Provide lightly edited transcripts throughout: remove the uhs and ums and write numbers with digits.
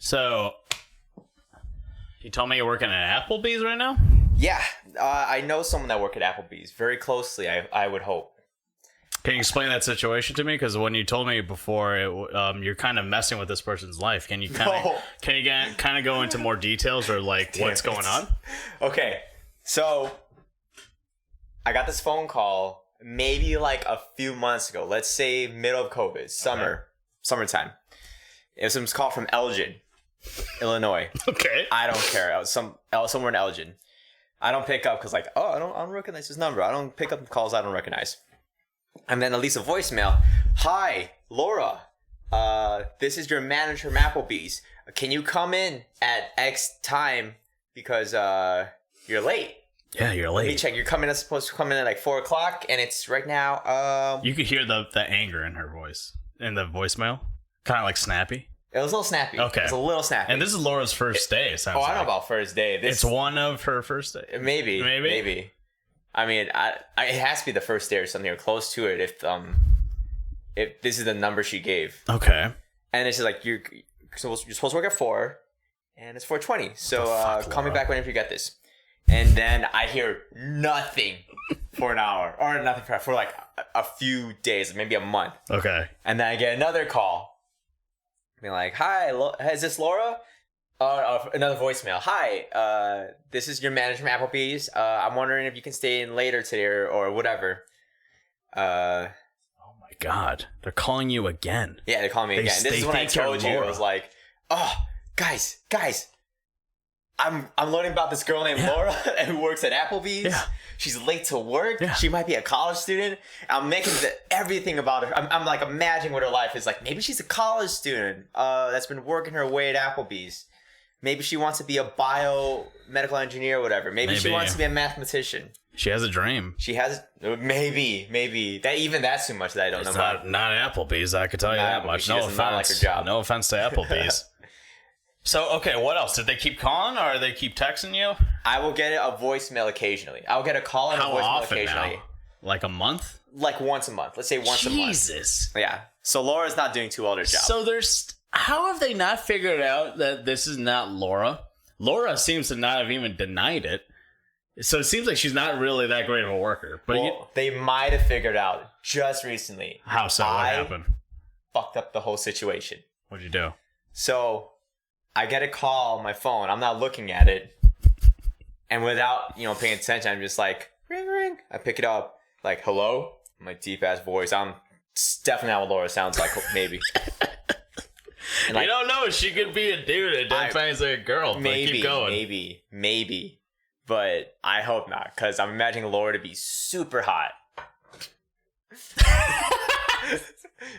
So, you told me you're working at Applebee's right now? Yeah, I know someone that works at Applebee's very closely. I would hope. Can you explain that situation to me? Because when you told me before, you're kind of messing with this person's life. Can you kind of go into more details or like what's going on? Okay, so I got this phone call maybe like a few months ago. Let's say middle of COVID, summertime. It was a call from Elgin, Illinois. Okay. I don't care. I was somewhere in Elgin. I don't pick up because I don't recognize this number. I don't pick up calls I don't recognize. And then at least a voicemail. Hi, Laura. This is your manager from Applebee's. Can you come in at X time because you're late? Yeah, you're late. Let me check. You're supposed to come in at like 4 o'clock, and it's right now. You could hear the anger in her voice in the voicemail, kind of like snappy. It was a little snappy. Okay, it was a little snappy. And this is Laura's first day. It sounds. I know about first day. It's one of her first day. Maybe. I mean, it has to be the first day or something or close to it. If this is the number she gave. Okay. And it's just like you're supposed to work at 4, and it's 4:20. So call me back whenever you get this. And then I hear nothing for an hour, or nothing for like a few days, maybe a month. Okay. And then I get another call, being like, "Hi, is this Laura?" Another voicemail. "Hi, this is your manager from Applebee's. I'm wondering if you can stay in later today or whatever." Oh my God, they're calling you again. Yeah, they're calling me again. This is when I told you, I was like, "Oh, guys, I'm learning about this girl named Laura who works at Applebee's. Yeah. She's late to work. Yeah. She might be a college student. I'm making everything about her. I'm like imagining what her life is like. Maybe she's a college student that's been working her way at Applebee's. Maybe she wants to be a biomedical engineer or whatever. Maybe she wants to be a mathematician. She has a dream. She has maybe that's too much that I don't know about. Not Applebee's, I could tell you that much. No offense. Not like her job. No offense to Applebee's. So, okay, what else? Did they keep calling or they keep texting you? I will get a voicemail occasionally. I'll get a call and a voicemail occasionally. Now? Like a month? Like once a month. Let's say once a month. Jesus. Yeah. So Laura's not doing too well at her job. So how have they not figured out that this is not Laura? Laura seems to not have even denied it. So it seems like she's not really that great of a worker. But they might have figured out just recently. How so? What happened? Fucked up the whole situation. What'd you do? So I get a call on my phone. I'm not looking at it. And without, paying attention, I'm just like, ring, ring. I pick it up. Like, hello? My deep-ass voice. It's definitely not what Laura sounds like, maybe. And you don't know. She could be a dude and identifies like a girl. Maybe, keep going. maybe. But I hope not, because I'm imagining Laura to be super hot.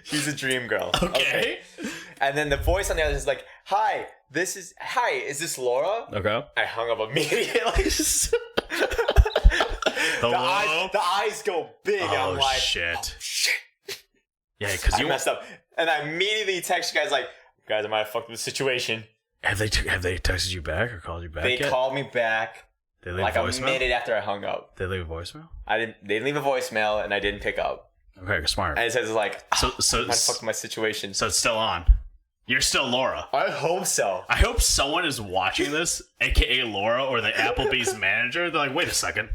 She's a dream girl. Okay. And then the voice on the other is like, hi, is this Laura? Okay. I hung up immediately. The eyes go big. And I'm like, shit. Oh, shit. Yeah, because you messed up. And I immediately text you guys like, guys, I might have fucked with the situation. Have they texted you back or called you back? They called me back. They leave like a voicemail? A minute after I hung up. They leave a voicemail? They didn't leave a voicemail and I didn't pick up. Okay, smart. And it says like, I fucked fucked my situation. So it's still on. You're still Laura. I hope so. I hope someone is watching this, aka Laura or the Applebee's manager. They're like, wait a second.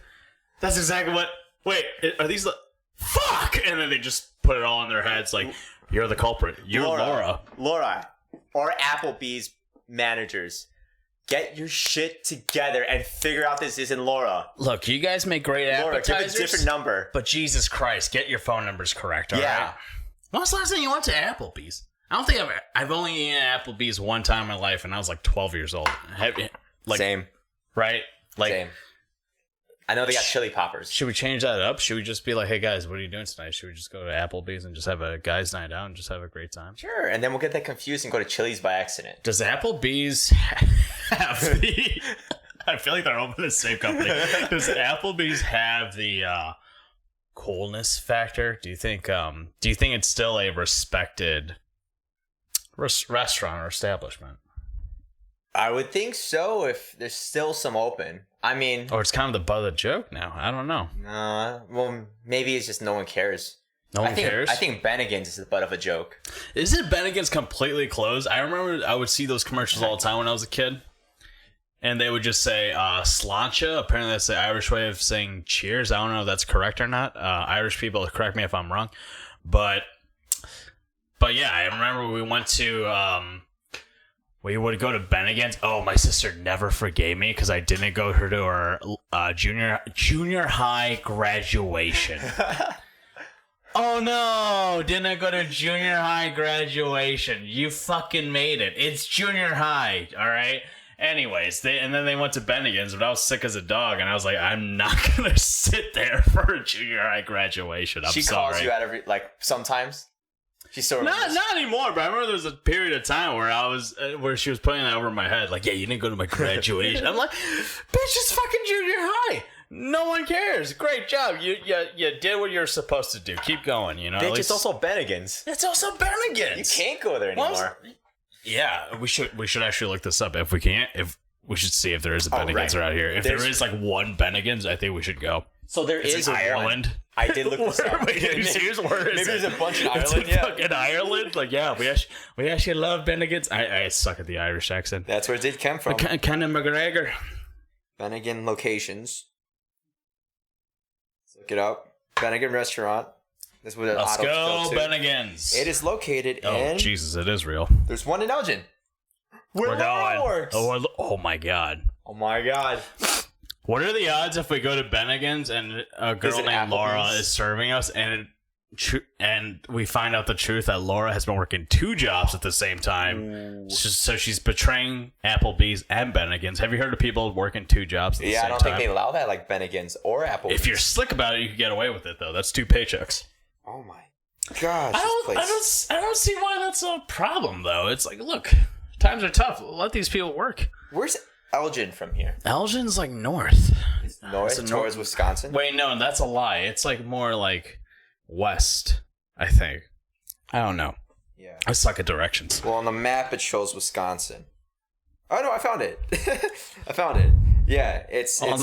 That's exactly what. Wait, are these the. Fuck! And then they just put it all in their heads like, you're the culprit. You're Laura. Laura. Or Applebee's managers. Get your shit together and figure out this isn't Laura. Look, you guys make great appetizers. Laura, give a different number. But Jesus Christ, get your phone numbers correct, all right? When was the last time you went to Applebee's? I don't think I've only eaten at Applebee's one time in my life, and I was like 12 years old. Same. Right? Same. I know they got chili poppers. Should we change that up? Should we just be like, hey guys, what are you doing tonight? Should we just go to Applebee's and just have a guys' night out and just have a great time? Sure, and then we'll get that confused and go to Chili's by accident. Does Applebee's have the... I feel like they're open the same company. Does Applebee's have the coolness factor? Do you think it's still a respected restaurant or establishment? I would think so if there's still some open. I mean... Or it's kind of the butt of the joke now. I don't know. Well, maybe it's just no one cares. No one cares? I think Bennigan's is the butt of a joke. Isn't Bennigan's completely closed? I remember I would see those commercials all the time when I was a kid. And they would just say sláinte. Apparently that's the Irish way of saying cheers. I don't know if that's correct or not. Irish people, correct me if I'm wrong. But yeah, I remember we went to... we would go to Bennigan's. Oh, my sister never forgave me because I didn't go to her junior high graduation. Oh no, didn't go to junior high graduation. You fucking made it. It's junior high, all right? Anyways, then they went to Bennigan's, but I was sick as a dog, and I was like, I'm not going to sit there for a junior high graduation. I'm sorry. She calls you out every, like, sometimes? She's so not anymore, but I remember there was a period of time where she was putting that over my head, like, yeah, you didn't go to my graduation. I'm like, bitch, it's fucking junior high. No one cares. Great job. You did what you're supposed to do. Keep going, you know. Bitch, it's also Bennigan's. It's also Bennigan's. You can't go there anymore. Yeah, we should actually look this up if we can't. If we should see if there is a Bennigan's around here. If there is like one Bennigan's, I think we should go. So there is in Ireland. One. I did look this up. Wait, are you serious? Where is Maybe it? there's a bunch in It's Ireland. in fucking Ireland. Like, yeah, we actually love Bennigan's. I suck at the Irish accent. That's where it did come from. Conor McGregor. Bennigan locations. Let's look it up. Bennigan restaurant. This was Let's go, Bennigan's. It is located in. Oh Jesus, it is real. There's one in Elgin. Where Laura works. Oh my god. Oh my god. What are the odds if we go to Bennigan's and a girl named Laura is serving us and we find out the truth that Laura has been working 2 jobs at the same time? So she's betraying Applebee's and Bennigan's. Have you heard of people working 2 jobs at the same time? I don't think they allow that like Bennigan's or Applebee's. If you're slick about it, you can get away with it though. That's 2 paychecks. Oh my gosh. I don't see why that's a problem though. It's like, look, times are tough. Let these people work. Where's Elgin from here? Elgin's like north. It's north towards Wisconsin? Wait, no, that's a lie. It's like more like west, I think. I don't know. Yeah. I suck at directions. Well, on the map it shows Wisconsin. Oh no, I found it. I found it. Yeah, it's a little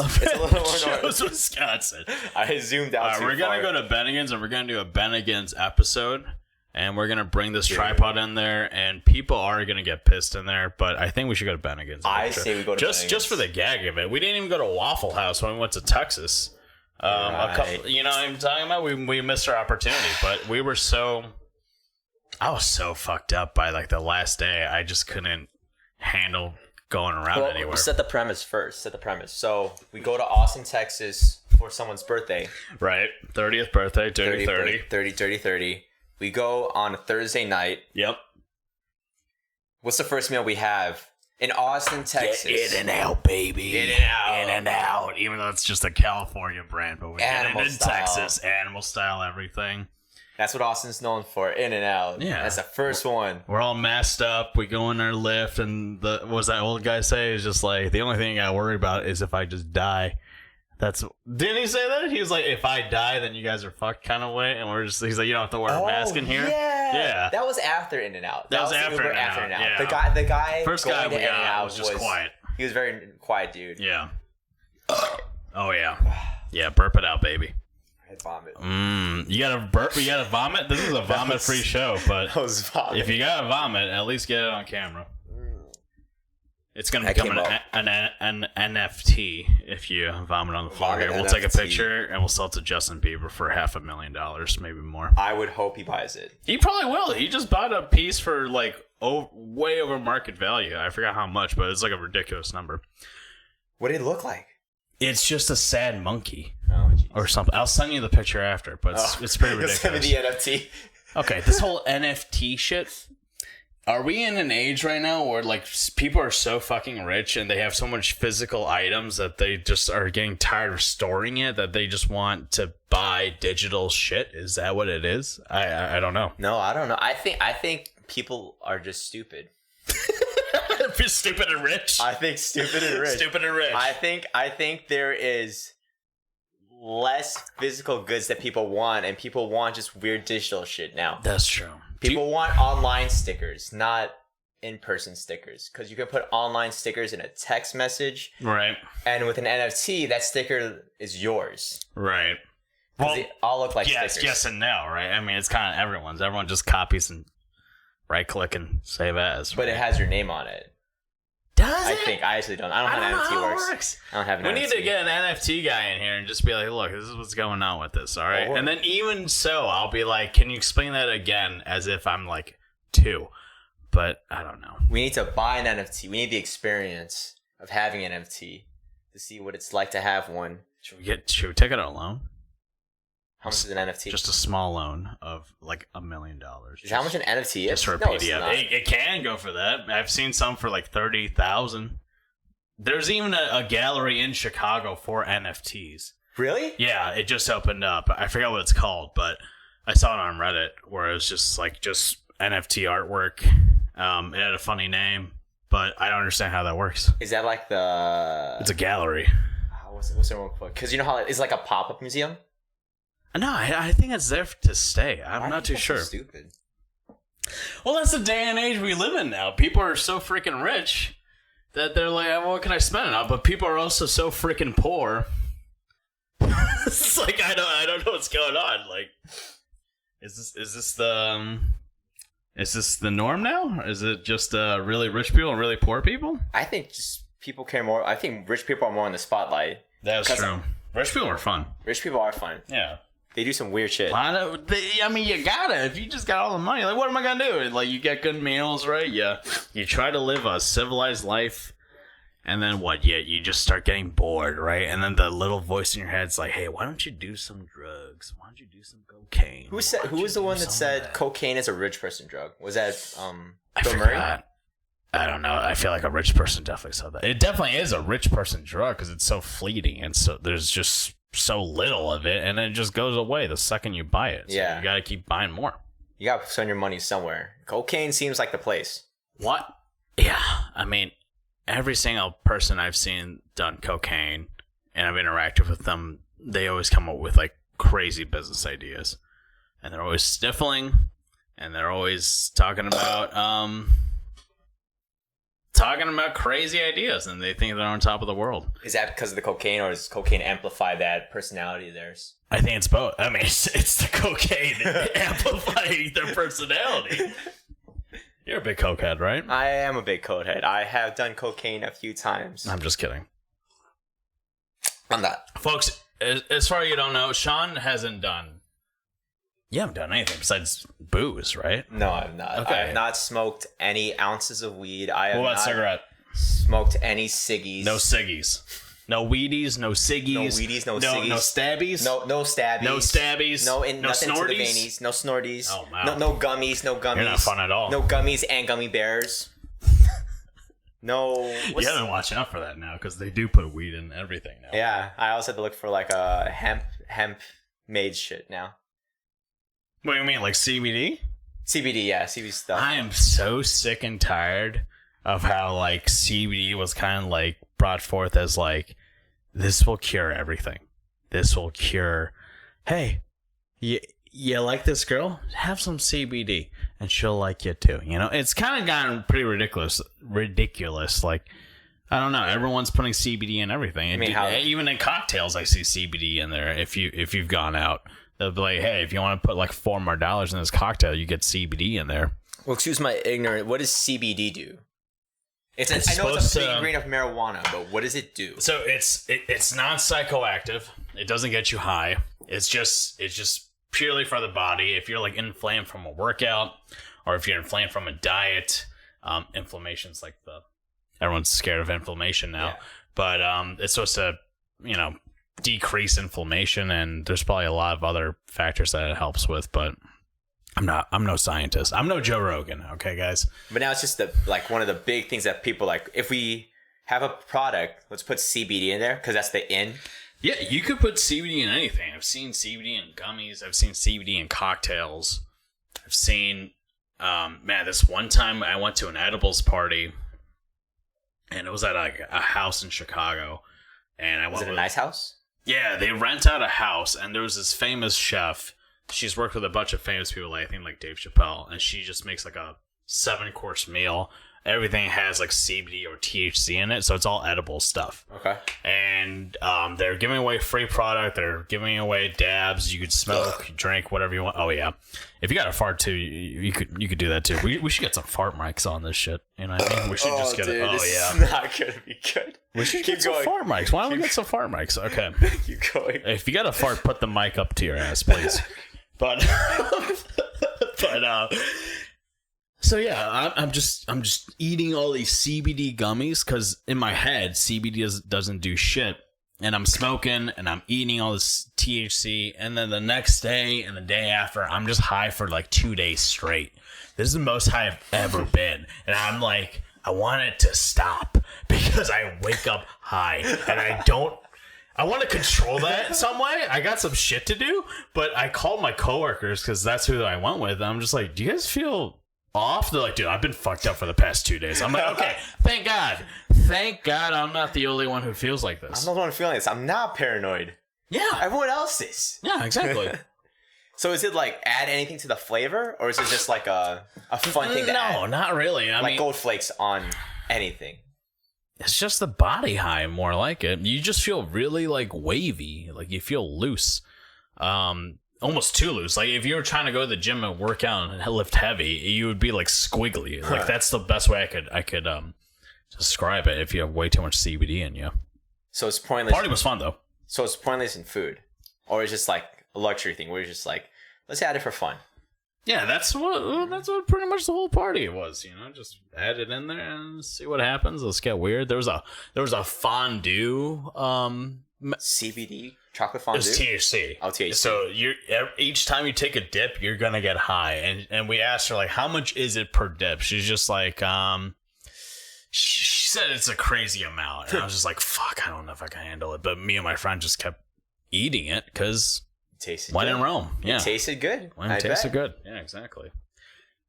more north. Wisconsin. I zoomed out. We're gonna go to Bennigan's and we're gonna do a Bennigan's episode, and we're gonna bring this tripod in there, and people are gonna get pissed in there. But I think we should go to Bennigan's. I say we go to Bennigan's. Just for the gag of it. We didn't even go to Waffle House when we went to Texas. You know what I'm talking about? We missed our opportunity, but I was so fucked up by like the last day. I just couldn't handle going around anywhere. We'll set the premise first. So we go to Austin, Texas for someone's birthday. Right. 30th birthday, dirty 30. We go on a Thursday night. Yep. What's the first meal we have? In Austin, Texas. Get In-N-Out, baby. In-N-Out. Even though it's just a California brand, but we get it in Texas. Animal style, everything. That's what Austin's known for, In-N-Out. Yeah. That's the first one. We're all messed up. We go in our lift, and what was that old guy say? Is just like, the only thing I worry about is if I just die. Didn't he say that? He was like, if I die, then you guys are fucked kind of way. And he's like, you don't have to wear a mask in here. Yeah. That was after In-N-Out. That was after In-N-Out. Yeah. The guy first guy we got was just quiet. He was a very quiet dude. Yeah. Oh, yeah. Yeah, burp it out, baby. I vomit. You gotta burp? You gotta vomit? This is a vomit-free show, but if you gotta vomit, at least get it on camera. It's gonna become an NFT if you vomit on the floor. Here, we'll take a picture and we'll sell it to Justin Bieber for $500,000, maybe more. I would hope he buys it. He probably will. He just bought a piece for like way over market value. I forgot how much, but it's like a ridiculous number. What did it look like? It's just a sad monkey. Oh, geez. Or something. I'll send you the picture after, but it's pretty ridiculous. Send me the NFT. Okay, this whole NFT shit. Are we in an age right now where like people are so fucking rich and they have so much physical items that they just are getting tired of storing it, that they just want to buy digital shit? Is that what it is? I don't know. No, I don't know. I think people are just stupid. Stupid and rich. I think stupid and rich. Stupid and rich. I think there is less physical goods that people want, and people want just weird digital shit now. That's true. People want online stickers, not in-person stickers, because you can put online stickers in a text message. Right. And with an NFT, that sticker is yours. Right. Well, they all look like yes, stickers. yes, and no, right? I mean, it's kind of everyone's. Everyone just copies and right click and save as. But it has your name on it. Does I it? think. I actually don't. I don't know how know NFT how it works. works. I don't have an We NFT. need to get an NFT guy in here and just be like, look, this is what's going on with this, all right? Or- And then even so, I'll be like, can you explain that again as if I'm like 2? But I don't know. We need to buy an NFT. We need the experience of having an NFT to see what it's like to have one. Should we take it out a loan? How much is an NFT? Just a small loan of like $1 million. Is how much an NFT is? Just for a No, it's PDF. not. It can go for that. I've seen some for like 30,000. There's even a gallery in Chicago for NFTs. Really? Yeah, it just opened up. I forget what it's called, but I saw it on Reddit where it was just NFT artwork. It had a funny name, but I don't understand how that works. Is that like the? It's a gallery. What's the word for it? Because you know how it's like a pop-up museum. No, I think it's there to stay. I'm not too That's sure. so stupid. Well, that's the day and age we live in now. People are so freaking rich that they're like, well, what can I spend it on? But people are also so freaking poor. It's like I don't know what's going on. Like, is this the norm now? Is it just really rich people and really poor people? I think just people care more. I think rich people are more in the spotlight. That's true. Rich people are fun. Rich people are fun. Yeah. They do some weird shit. I mean, you gotta. If you just got all the money, like, what am I gonna do? Like, you get good meals, right? You try to live a civilized life, and then what? You just start getting bored, right? And then the little voice in your head's like, hey, why don't you do some drugs? Why don't you do some cocaine? Who was the one that said cocaine is a rich person drug? Was that I Bill Murray? forgot. I don't know. I feel like a rich person definitely said that. It definitely is a rich person drug because it's so fleeting and so there's just so little of it, and it just goes away the second you buy it. So Yeah. you gotta keep buying more. You gotta spend your money somewhere. Cocaine seems like the place. What? Yeah, I mean, every single person I've seen done cocaine and I've interacted with them, they always come up with like crazy business ideas, and they're always sniffling, and they're always talking about crazy ideas, and they think they're on top of the world. Is that because of the cocaine, or does cocaine amplify that personality of theirs? I think it's both. I mean, it's the cocaine amplifying their personality. You're a big cokehead, right? I am a big cokehead. I have done cocaine a few times. I'm just kidding. I'm not. Folks, as far as you don't know, Sean hasn't done... You haven't done anything besides booze, right? No, I'm not. Okay. I have not smoked any ounces of weed. I have What about not cigarette? smoked any ciggies. No ciggies. No weedies, no ciggies. No weedies, no ciggies. No stabbies? No stabbies. No stabbies. No, no nothing to the snorties? veinies. No snorties. Oh, wow. No gummies. No gummies. You're not fun at all. No gummies and gummy bears. No. You haven't watched out for that now because they do put weed in everything now. Yeah, I also had to look for like a hemp made shit now. What do you mean, like CBD? CBD, yeah, CBD stuff. I am so sick and tired of how like CBD was kind of like brought forth as like, this will cure everything. This will cure. Hey, you like this girl? Have some CBD and she'll like you too. You know, it's kind of gotten pretty ridiculous. Like, I don't know. Everyone's putting CBD in everything. I mean, Even in cocktails, I see CBD in there. If you've gone out, they'll be like, hey, if you want to put like $4 more in this cocktail, you get CBD in there. Well, excuse my ignorance. What does CBD do? I know it's a supposed big to- grain of marijuana, but what does it do? So it's non-psychoactive. It doesn't get you high. It's just purely for the body. If you're like inflamed from a workout, or if you're inflamed from a diet, inflammation's like everyone's scared of inflammation now. Yeah. But it's supposed to, decrease inflammation, and there's probably a lot of other factors that it helps with. But I'm no scientist. I'm no Joe Rogan. Okay, guys. But now it's just one of the big things that people like. If we have a product, let's put CBD in there because that's the in. Yeah, you could put CBD in anything. I've seen CBD in gummies. I've seen CBD in cocktails. I've seen, this one time I went to an edibles party, and it was at a house in Chicago. And I went. Was it a nice house? Yeah, they rent out a house, and there was this famous chef. She's worked with a bunch of famous people, I think like Dave Chappelle, and she just makes like a 7-course meal, everything has like CBD or THC in it, so it's all edible stuff. Okay. And they're giving away free product. They're giving away dabs. You could smoke, drink, whatever you want. Oh yeah, if you got a fart too, you could do that too. We should get some fart mics on this shit. You know what I mean? We should just get dude, it. Oh this yeah, is not gonna be good. we should get some fart mics. Why don't we get some fart mics? Okay. Keep going. If you got a fart, put the mic up to your ass, please. But so yeah, I'm just eating all these CBD gummies because in my head CBD doesn't do shit, and I'm smoking and I'm eating all this THC, and then the next day and the day after I'm just high for like 2 days straight. This is the most high I've ever been, and I'm like, I want it to stop because I wake up high and I want to control that in some way. I got some shit to do, but I called my coworkers because that's who I went with. I'm just like, do you guys feel off? They're like, dude, I've been fucked up for the past 2 days. I'm like, okay, thank God I'm not the only one who feels like this. I'm not the one feeling this. I'm not paranoid. Yeah. Everyone else is. Yeah, exactly. So is it like add anything to the flavor, or is it just like a fun thing to add? No, not really. I mean, gold flakes on anything. It's just the body high, more like it. You just feel really like wavy, like you feel loose, almost too loose. Like if you were trying to go to the gym and work out and lift heavy, you would be like squiggly. Like that's the best way I could describe it. If you have way too much CBD in you, so it's pointless. Party was fun though. So it's pointless in food, or it's just like a luxury thing where you're just like, let's add it for fun. Yeah, that's what pretty much the whole party was, you know. Just add it in there and see what happens. Let's get weird. There was a fondue, CBD chocolate fondue. It's THC. Oh, THC. So each time you take a dip, you're gonna get high. And we asked her like, how much is it per dip? She's just like, she said it's a crazy amount. And I was just like, fuck, I don't know if I can handle it. But me and my friend just kept eating it because. Tasted when good. in Rome, yeah. It tasted good. It tasted good. Yeah, exactly.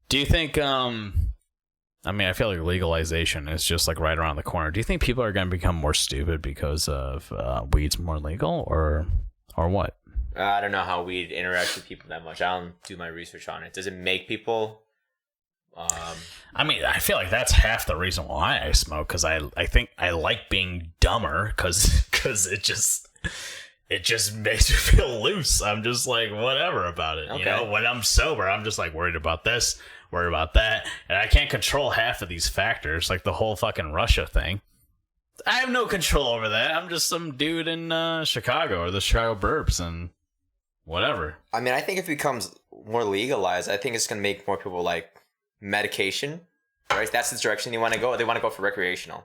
Do you think, I mean, I feel like legalization is just like right around the corner. Do you think people are going to become more stupid because of weed's more legal or what? I don't know how weed interacts with people that much. I don't do my research on it. Does it make people... I mean, I feel like that's half the reason why I smoke, because I think I like being dumber because it just makes me feel loose. I'm just like, whatever about it. Okay. You know, when I'm sober, I'm just like worried about this, worried about that. And I can't control half of these factors, like the whole fucking Russia thing. I have no control over that. I'm just some dude in Chicago or the Chicago burbs and whatever. I mean, I think if it becomes more legalized, I think it's going to make more people like medication, right? That's the direction they want to go. They want to go for recreational.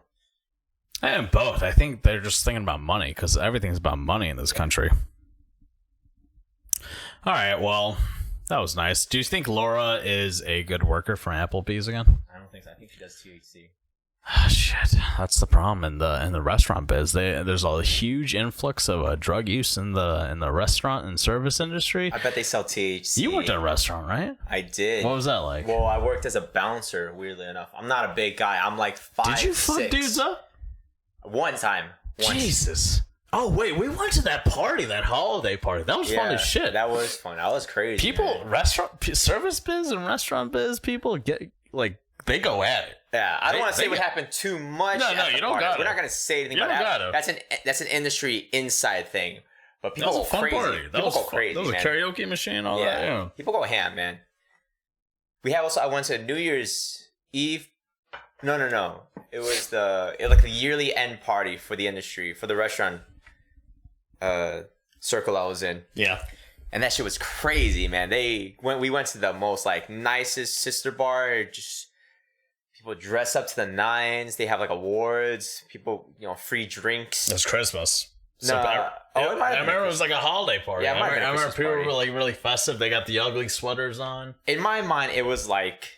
And both. I think they're just thinking about money because everything's about money in this country. All right, well, that was nice. Do you think Laura is a good worker for Applebee's again? I don't think so. I think she does THC. Shit, that's the problem in the restaurant biz. There's a huge influx of drug use in the restaurant and service industry. I bet they sell THC. You worked at a restaurant, right? I did. What was that like? Well, I worked as a bouncer. Weirdly enough, I'm not a big guy. I'm like 5'6". Did you fuck dudes up? One time. Jesus. Oh wait, we went to that party, that holiday party. That was fun as shit. That was fun. That was crazy. People, man. Restaurant service biz and restaurant biz people get like they go at it. Yeah, I don't want to say what happened too much. No, you don't got it. We're not going to say anything about that. That's an industry inside thing. But people go crazy. People go crazy. That was a karaoke machine. All that. Yeah. People go ham, man. We have also. I went to New Year's Eve. No. It was the yearly end party for the industry, for the restaurant circle I was in. Yeah. And that shit was crazy, man. We went to the most like nicest sister bar. Just people dress up to the nines. They have like awards. People, free drinks. It was Christmas. No, I remember it was like a holiday party. Yeah, I remember people were like really festive. They got the ugly sweaters on. In my mind, it was like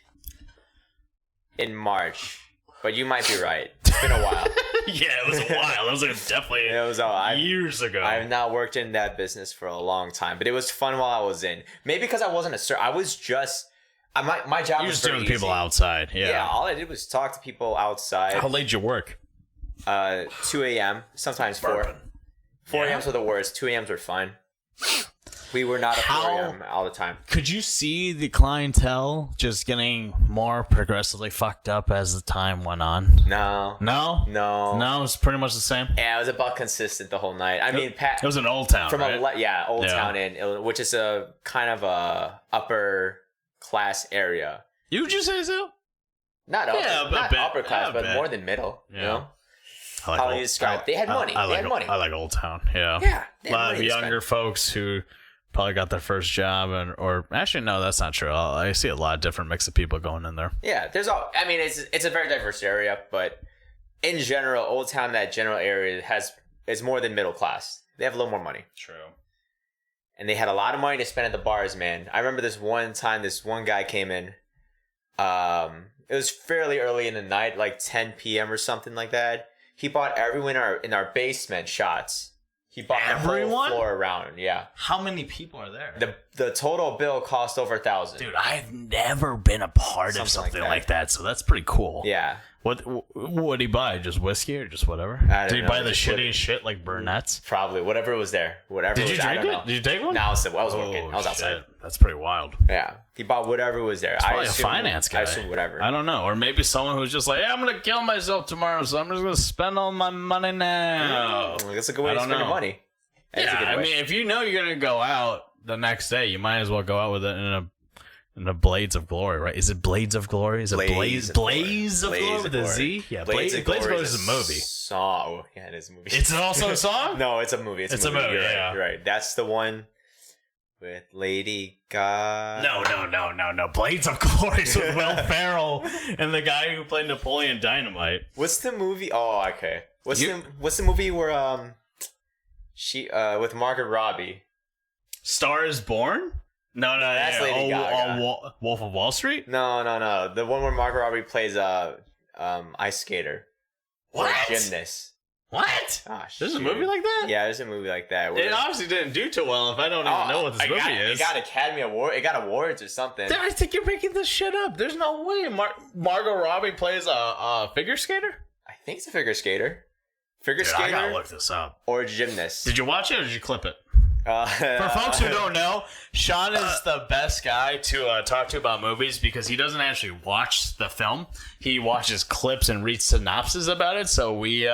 in March. But you might be right. It's been a while. Yeah, it was a while. It was like definitely years ago. I've not worked in that business for a long time, but it was fun while I was in. Maybe because I wasn't I was just my job. You were was just doing easy. people outside. Yeah, all I did was talk to people outside. How late did you work? 2 a.m. Sometimes 4. 4 a.m.s were the worst. 2 a.m.s were fine. We were not a 4 a.m. all the time. Could you see the clientele just getting more progressively fucked up as the time went on? No. No? No. No, it's pretty much the same? Yeah, it was about consistent the whole night. I mean, it was an Old Town, from right? Old Town in, which is a kind of a upper class area. You would you say so? Not upper class, but more than middle. Yeah. You know? I like How do you describe it? They had money. They had money. I like Old Town, yeah. Yeah. A lot of younger folks who probably got their first job, or actually, no, that's not true. I see a lot of different mix of people going in there. Yeah, it's a very diverse area, but in general, Old Town, that general area is more than middle class. They have a little more money. True. And they had a lot of money to spend at the bars, man. I remember this one time, this one guy came in. It was fairly early in the night, like 10 p.m. or something like that. He bought everyone in our basement shots. He bought the whole floor around. Yeah. How many people are there? The total bill cost over $1,000. Dude, I've never been a part of something like that, so that's pretty cool. Yeah. What did he buy? Just whiskey or just whatever? Did he buy the shittiest shit like Burnett's? Probably. Whatever was there. Whatever. Did you drink it? Did you take one? No, I was working. I was outside. Shit. That's pretty wild. Yeah. He bought whatever was there. Probably a finance guy. I assume whatever. I don't know. Or maybe someone who's just like, hey, I'm going to kill myself tomorrow, so I'm just going to spend all my money now. That's a good way to spend your money. Yeah, I mean, if you know you're going to go out the next day, you might as well go out with it in a Blades of Glory, right? Is it Blades of Glory? Is it Blaze of Glory with a Z? Yeah, Blades of Glory is a movie. Song. Yeah, it is a movie. It's also a song? No, it's a movie. It's a movie. You're right. That's the one with Lady Gaga. No. Blades of Glory is with Will Ferrell and the guy who played Napoleon Dynamite. What's the movie? Oh, okay. What's the movie where she with Margaret Robbie? Star is Born? No, that's Lady Gaga. Wolf of Wall Street? No. The one where Margaret Robbie plays ice skater. What? Or gymnast. What? Oh, there's a movie like that? Yeah, there's a movie like that. It obviously didn't do too well if I don't even know what this movie is. It got Academy Award. It got awards or something. I think you're making this shit up. There's no way Margot Robbie plays a figure skater? I think it's a figure skater. Skater. I gotta look this up. Or gymnast. Did you watch it or did you clip it? For folks who don't know, Sean is the best guy to talk to about movies because he doesn't actually watch the film. He watches clips and reads synopses about it. So we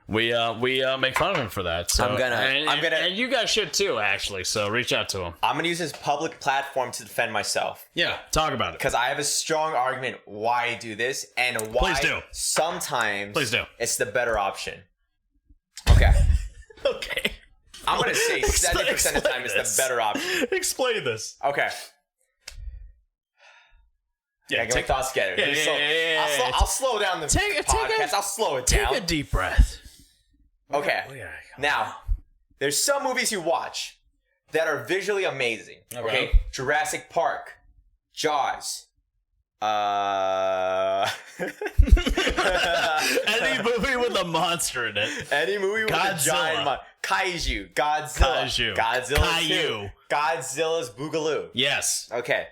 make fun of him for that. So I'm gonna, and you guys should too, actually. So reach out to him. I'm gonna use this public platform to defend myself. Yeah, talk about it. Because I have a strong argument why I do this and why sometimes it's the better option. Okay. Okay. I'm going to say 70% of the time it's the better option. Explain this. Okay. Yeah, get my thoughts together. Yeah. I'll slow down the podcast. I'll slow it down. Take a deep breath. Okay. Now, there's some movies you watch that are visually amazing. Okay? Jurassic Park. Jaws. Any movie with a monster in it. Any movie with a giant Kaiju. Godzilla. Caillou. Godzilla's Boogaloo. Yes. Okay.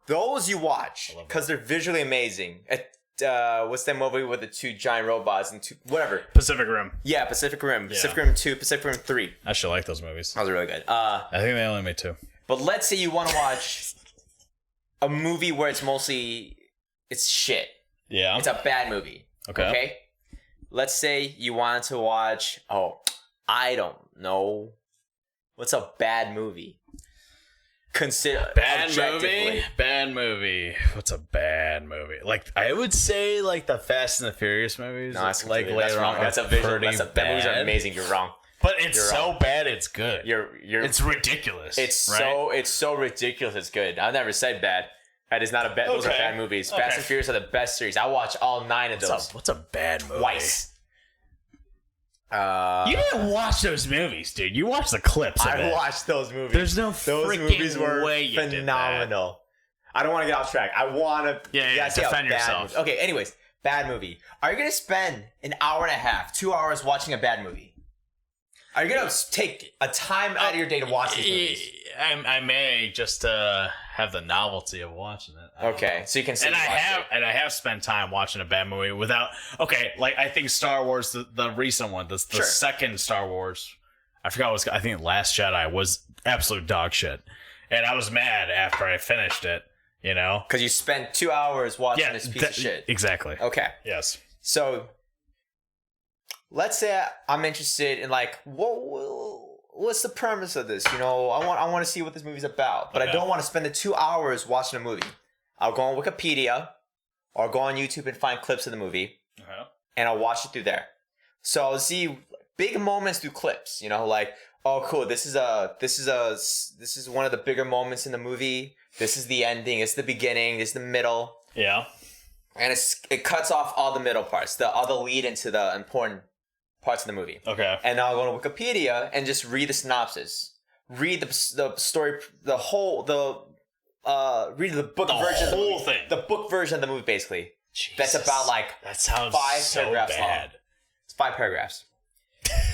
Those you watch because they're visually amazing. What's that movie with the two giant robots and whatever? Pacific Rim. Yeah, Pacific Rim. Yeah. Pacific Rim 2, Pacific Rim 3. I actually like those movies. Those are really good. I think they only made 2. But let's say you want to watch a movie where it's shit. Yeah. It's a bad movie. Okay? Let's say you want to watch, I don't know. What's a bad movie? Bad movie. What's a bad movie? Like I would say, like the Fast and the Furious movies. No, that's wrong. That's a visual. That movies are amazing. You're wrong. But it's so bad, it's good. It's ridiculous. It's so ridiculous. It's good. I've never said bad. That is not a bad. Those are bad movies. Fast and Furious are the best series. I watch all 9 of those. What's a bad movie? Twice. You didn't watch those movies, dude. You watched the clips. I watched those movies. There's no freaking way you phenomenal. I don't want to get off track. I want to. Yeah. Defend yourself. Okay. Anyways, bad movie. Are you gonna spend an hour and a half, 2 hours watching a bad movie? Are you gonna take a time out of your day to watch these movies? I may just have the novelty of watching it. Okay, so you can see. And I have spent time watching a bad movie without. Okay, like I think Star Wars, the recent one, the second Star Wars. I forgot what it was. I think Last Jedi was absolute dog shit, and I was mad after I finished it. You know, Because you spent 2 hours watching this piece of shit. Exactly. Okay. Yes. So, let's say I'm interested in like, what's the premise of this? You know, I want to see what this movie's about, but I don't want to spend the 2 hours watching a movie. I'll go on Wikipedia or go on YouTube and find clips of the movie, and I'll watch it through there. So I'll see big moments through clips. You know, like, oh, cool, this is one of the bigger moments in the movie. This is the ending. It's the beginning. This is the middle. Yeah. And it cuts off all the middle parts, all the lead into the important parts of the movie. Okay. And now I'll go to Wikipedia and just read the synopsis. Read the story, read the book version. The whole thing. The book version of the movie, basically. Jesus. That's about like that sounds 5 so paragraphs bad. long. It's 5 paragraphs.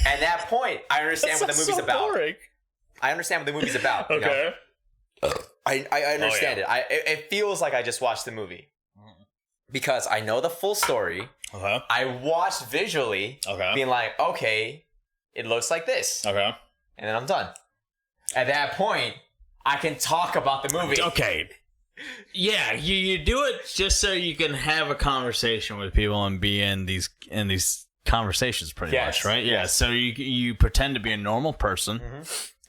At that point, I understand what the movie's about. Boring. I understand what the movie's about. Okay. You know? I understand it. It feels like I just watched the movie because I know the full story. I watched visually, being like, okay, it looks like this. Okay. And then I'm done. At that point, I can talk about the movie. Okay. Yeah, you do it just so you can have a conversation with people and be in these conversations pretty much, right? Yeah. So you pretend to be a normal person.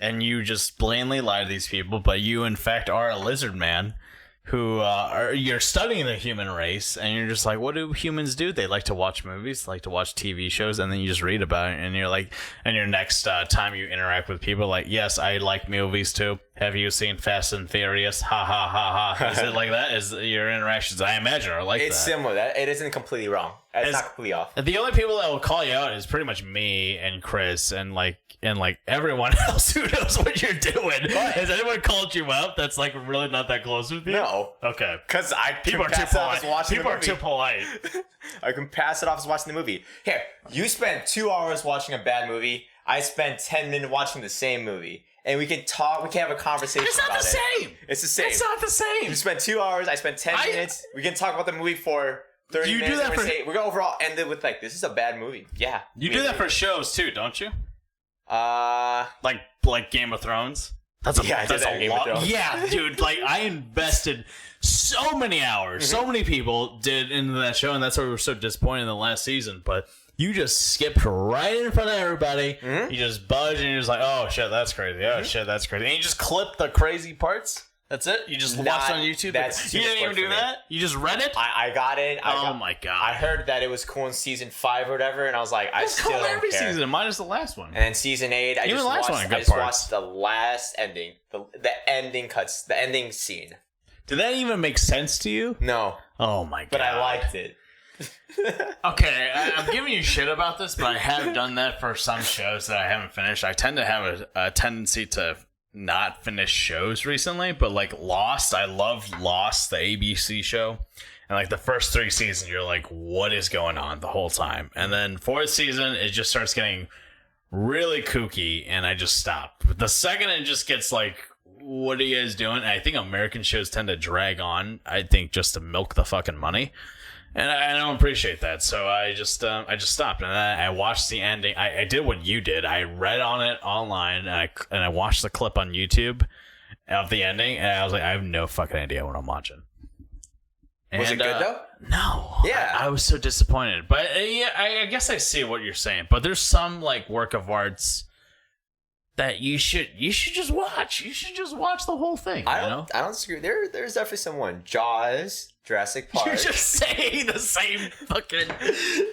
And you just blatantly lie to these people, but you, in fact, are a lizard man who you're studying the human race, and you're just like, what do humans do? They like to watch movies, like to watch TV shows, and then you just read about it, and you're like, and your next time you interact with people, like, yes, I like movies too. Have you seen Fast and Furious? Ha ha ha ha. Is it like that? Is your interactions, I imagine, are like that? It's similar. It isn't completely wrong. It's not completely off. The only people that will call you out is pretty much me and Chris and everyone else who knows what you're doing. Has anyone called you out that's like really not that close with you? No. Okay. Because People are too polite. People are too polite. I can pass it off as watching the movie. Here, you spent 2 hours watching a bad movie. I spent 10 minutes watching the same movie. And we can talk, we can have a conversation about it. It's not the same. It's the same. It's not the same. You spent 2 hours, I spent 10 minutes. We can talk about the movie for 30 minutes. Do that we're going to overall end it with like, this is a bad movie. Yeah. You do that for shows too, don't you? Like Game of Thrones? That's a lot. Yeah, dude, like I invested so many hours. So many people did into that show, and that's why we were so disappointed in the last season. But you just skipped right in front of everybody. You just budge, and you're just like, oh shit, that's crazy. Oh shit, that's crazy. And you just clip the crazy parts. That's it? You just watched on YouTube? You didn't even do that? You just read it? I got it. Oh my god. I heard that it was cool in season 5 or whatever, and I was like, I still don't every care. season, minus the last one. And then season 8, I just watched the last ending. The ending cuts, the ending scene. Did that even make sense to you? No. Oh my god. But I liked it. Okay, I'm giving you shit about this, but I have done that for some shows that I haven't finished. I tend to have a tendency to not finish shows recently, but like Lost, I love Lost, the ABC show, and like the first 3 seasons you're like, what is going on the whole time, and then 4th season it just starts getting really kooky and I just stopped. But the second it just gets like, what are you guys doing? And I think American shows tend to drag on, I think, just to milk the fucking money. And I don't appreciate that, so I just stopped, and then I watched the ending. I did what you did. I read on it online, and I watched the clip on YouTube of the ending, and I was like, I have no fucking idea what I'm watching. Was it good though? No. Yeah, I was so disappointed. But yeah, I guess I see what you're saying. But there's some like work of arts that you should just watch. You should just watch the whole thing. I don't disagree. There's definitely someone. Jaws, Jurassic Park. You're just saying the same fucking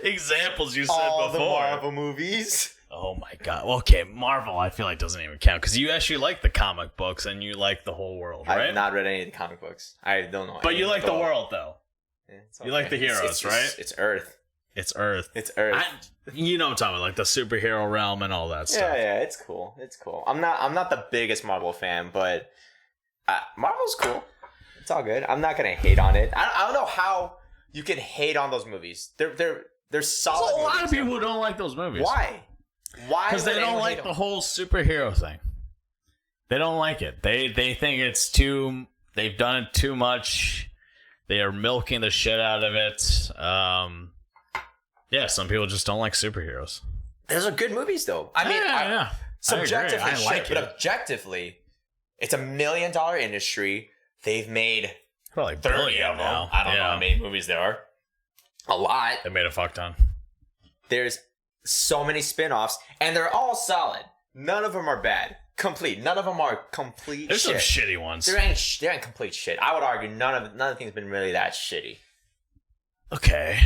examples you said all before. The Marvel movies. Oh my god. Well, okay, Marvel I feel like doesn't even count because you actually like the comic books and you like the whole world, right? I've not read any of the comic books. I don't know. But you like the world though. Yeah, okay. You like the heroes, right? It's Earth. It's Earth. It's Earth. You know what I'm talking about, like the superhero realm and all that stuff. Yeah, it's cool. It's cool. I'm not the biggest Marvel fan, but Marvel's cool. It's all good. I'm not gonna hate on it. I don't know how you can hate on those movies. They're solid. There's a lot of people who don't like those movies. Why? Because they don't like the whole superhero thing. They don't like it. They think it's too. They've done it too much. They are milking the shit out of it. Yeah, some people just don't like superheroes. Those are good movies, though. I mean, Subjectively, I like shit, but it. objectively, it's $1 million industry. They've made Probably 30 billion of them. now. I don't know how many movies there are. A lot. They made a fuck ton. There's so many spin-offs, and they're all solid. None of them are bad. Complete. None of them are complete There's shit. some shitty ones. There ain't complete shit. I would argue none of the things been really that shitty. Okay.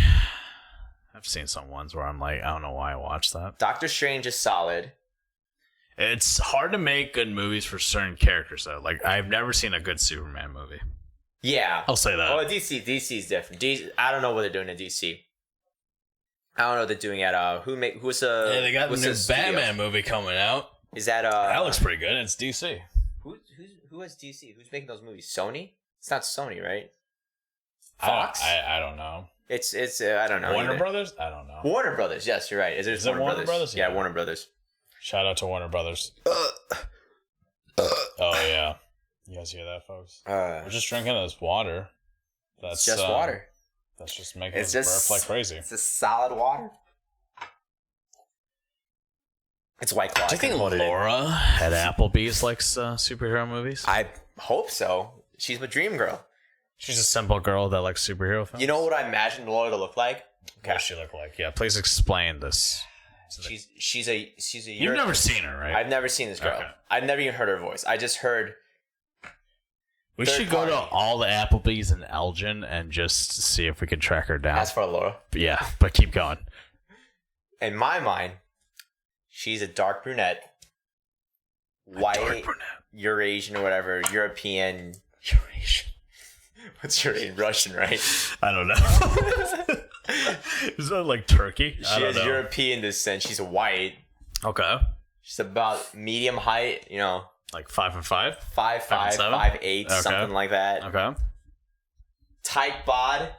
I've seen some ones where I'm like, I don't know why I watched that. Doctor Strange is solid. It's hard to make good movies for certain characters, though. Like, I've never seen a good Superman movie. Yeah. I'll say that. Well, DC's different. I don't know what they're doing in DC. I don't know what they're doing at who's Yeah, they got the who's new the studio? Batman movie coming out. Is that That looks pretty good. It's DC. who has DC? Who's making those movies? Sony? It's not Sony, right? I Fox? I don't know. It's I don't know. Warner either. Brothers? I don't know. Warner Brothers. Yes, you're right. Is it Warner Brothers? Yeah, Yeah. Warner Brothers. Shout out to Warner Brothers. Oh, yeah. You guys hear that, folks? We're just drinking this water. That's It's just water. That's just making It's us just burp like crazy. It's just solid water. It's White Claw. Do you think Loaded in. Laura at Applebee's likes superhero movies? I hope so. She's my dream girl. She's a simple girl that likes superhero films. You know what I imagined Laura to look like? What does she look like? Yeah, please explain this. She's a You've never seen her, right? I've never seen this girl. Okay. I've never even heard her voice. I just heard. We third should go to party. all the Applebee's in Elgin and just see if we can track her down. As for Laura, Yeah, but keep going. in my mind, she's a dark brunette, white, Dark brunette. Eurasian or whatever, European. Eurasian. What's Eurasian? Russian, right? I don't know. Is that like Turkey? I She don't has know. European descent. She's white. Okay. She's about medium height. You know, Like 5'5"? 5'5", 5'7"? 5'8", Okay. something like that. Okay. Tight bod.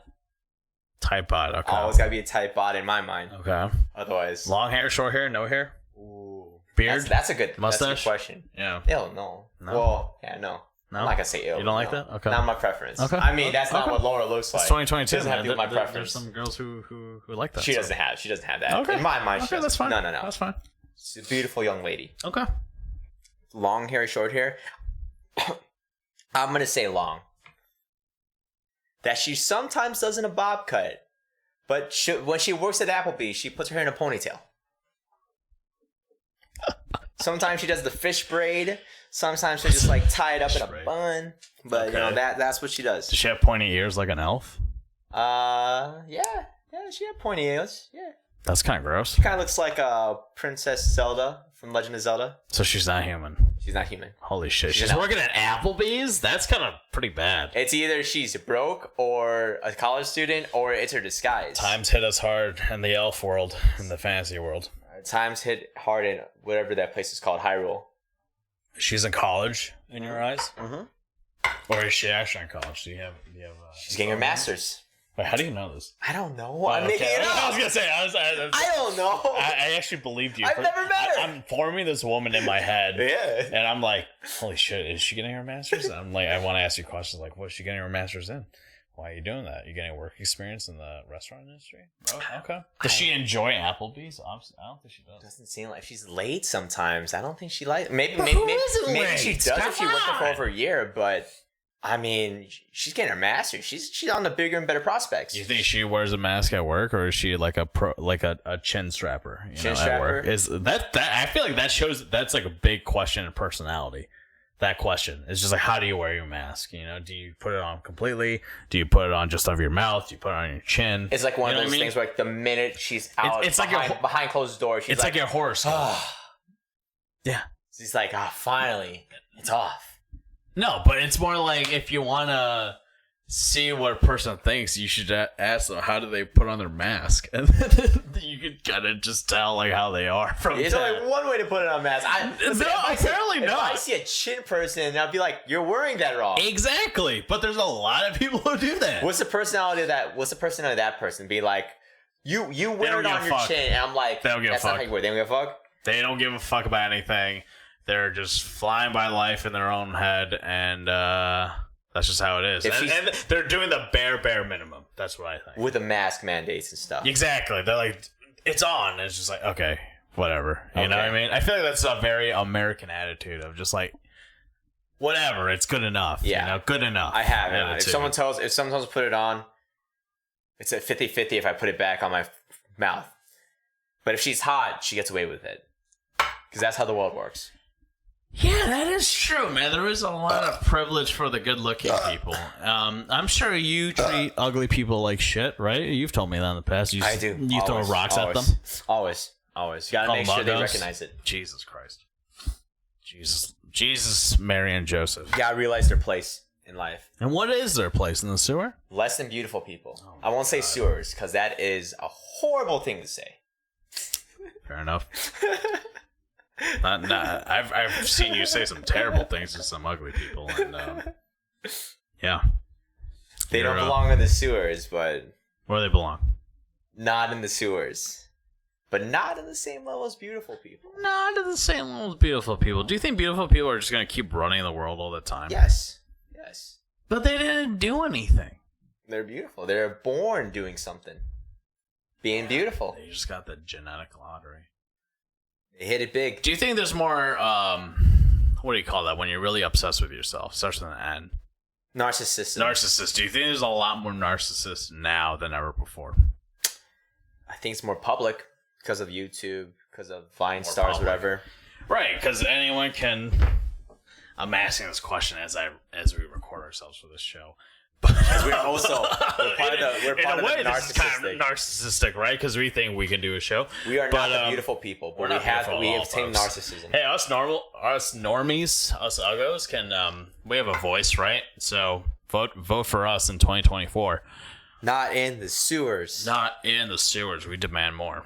Tight bod. Okay. Always gotta be a tight bod in my mind. Okay. Otherwise, Long hair, short hair, no hair? ooh, Beard? That's a good Mustache? That's a good question. Yeah. Ill, no. No? Well, yeah, no. No? I'm not gonna say ill. You don't like no. that? Okay. Not my preference. Okay. I mean, that's not Okay. what Laura looks like. It's 2022. Doesn't have to man. be my There's preference. some girls who like that. She so. doesn't have. She doesn't have that. Okay. In my mind, she Okay, doesn't. that's fine. No. That's fine. She's a beautiful young lady. Okay. Long hair, short hair. I'm gonna say long. That she sometimes does in a bob cut, but when she works at Applebee's, she puts her hair in a ponytail. Sometimes she does the fish braid. Sometimes she just like tie it up in a braid. bun. But you know Okay. that's what she does. Does she have pointy ears like an elf? Yeah, she had pointy ears. Yeah, That's kind of gross. kind of looks like Princess Zelda from Legend of Zelda. So she's not human. She's not human. Holy shit. She's She's an working at Applebee's? That's kind of pretty bad. It's either she's broke or a college student, or it's her disguise. Times hit us hard in the elf world, in the fantasy world. Times hit hard in whatever that place is called, Hyrule. She's in college, in your eyes? Mhm. Or is she actually in college? Do you have She's getting her master's. Wait, how do you know this? I don't know. Oh, I'm making it I was up. gonna say, I don't know. I actually believed you. I've never met her. I'm forming this woman in my head. Yeah. And I'm like, holy shit, is she getting her master's? And I'm like, I want to ask you questions like, what's she getting her master's in? Why are you doing that? You getting work experience in the restaurant industry? Oh, okay. Does she enjoy Applebee's? I don't think she does. Doesn't seem like she's late sometimes. I don't think she likes. Maybe But maybe who maybe, isn't maybe she late? does Come if she worked there for on. over a year. But I mean, she's getting her master's. She's on the bigger and better prospects. You think she wears a mask at work, or is she like a chin strapper? Chin At work? strapper? Is that I feel like that shows that's like a big question in personality. That question is just like, how do you wear your mask? You know, do you put it on completely? Do you put it on just over your mouth? Do you put it on your chin? It's like one You know of what those I mean? things where like the minute she's out, it's like your- behind closed doors, she's It's like your horoscope. oh. Yeah. She's like, finally, it's off. No, but it's more like if you want to see what a person thinks, you should ask them how do they put on their mask, and then you can kind of just tell like how they are from There's that. only one way to put it on mask. Apparently If I not. see a chin person, I'll be like, you're wearing that wrong. Exactly, but there's a lot of people who do that. What's the personality of that person? Be like, you wear don't it give on a your fuck. chin, and I'm like, They don't give a that's not fuck. how you wear it. They don't give a fuck. They don't give a fuck about anything. They're just flying by life in their own head, and that's just how it is. If And, she's- and they're doing the bare minimum. That's what I think. With the mask mandates and stuff. Exactly. They're like, it's on. And it's just like, okay, whatever. You know what I mean? I feel like that's a very American attitude of just like, whatever, it's good enough. Yeah. You know, good enough. I have. Yeah, If someone tells me to put it on, it's a 50-50 if I put it back on my mouth. But if she's hot, she gets away with it. Because that's how the world works. Yeah, that is true, man. There is a lot of privilege for the good-looking people. I'm sure you treat ugly people like shit, right? You've told me that in the past. I do. You throw rocks at them? Always. You gotta make sure they recognize it. Jesus Christ. Jesus, Mary, and Joseph. You gotta realize their place in life. And what is their place in the sewer? Less than beautiful people. I won't say sewers, because that is a horrible thing to say. Fair enough. I've seen you say some terrible things to some ugly people, and yeah, they don't belong in the sewers, but where they belong. Not in the sewers, but not in the same level as beautiful people. Not in the same level as beautiful people. Do you think beautiful people are just gonna keep running the world all the time? Yes. But they didn't do anything. They're beautiful. They're born doing something, being beautiful. They just got the genetic lottery. They hit it big. Do you think there's more, what do you call that, when you're really obsessed with yourself? Starts with an N. Narcissist. Do you think there's a lot more narcissists now than ever before? I think it's more public because of YouTube, because of Vine stars, whatever. Right, because anyone can... I'm asking this question as we record ourselves for this show. Because we're part of the narcissistic. narcissistic. Kind of narcissistic, right? Because we think we can do a show. We are not the beautiful people, but we have tamed narcissism. Hey, us normies, us uggos can we have a voice, right? So vote for us in 2024. Not in the sewers. Not in the sewers. We demand more.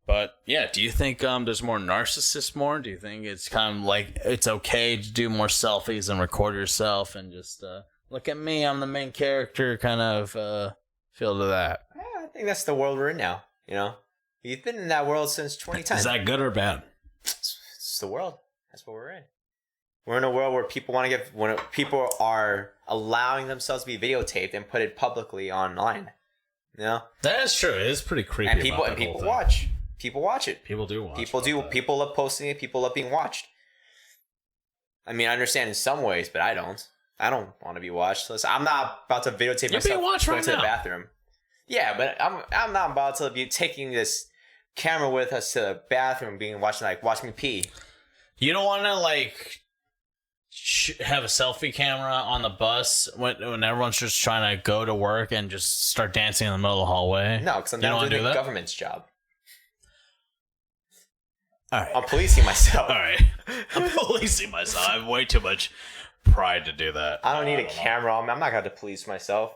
But yeah, do you think there's more narcissists more? Do you think it's kind of like it's okay to do more selfies and record yourself and just look at me, I'm the main character, kind of feel to that? Yeah, I think that's the world we're in now. You know, you've been in that world since 2010. Is that good or bad? It's the world. That's what we're in. We're in a world where when people are allowing themselves to be videotaped and put it publicly online. You know, that is true. It is pretty creepy. And people watch. People watch it. People do watch. People love posting it. People love being watched. I mean, I understand in some ways, but I don't. I don't want to be watched. Listen, I'm not about to videotape myself going to the bathroom. Yeah, but I'm not about to be taking this camera with us to the bathroom, watch me pee. You don't want to have a selfie camera on the bus when everyone's just trying to go to work and just start dancing in the middle of the hallway? No, because I'm not doing the government's job. All right. I'm policing myself. All right. I'm policing myself. I have way too much pride to do that. I don't need a camera on me. I'm not going to police myself.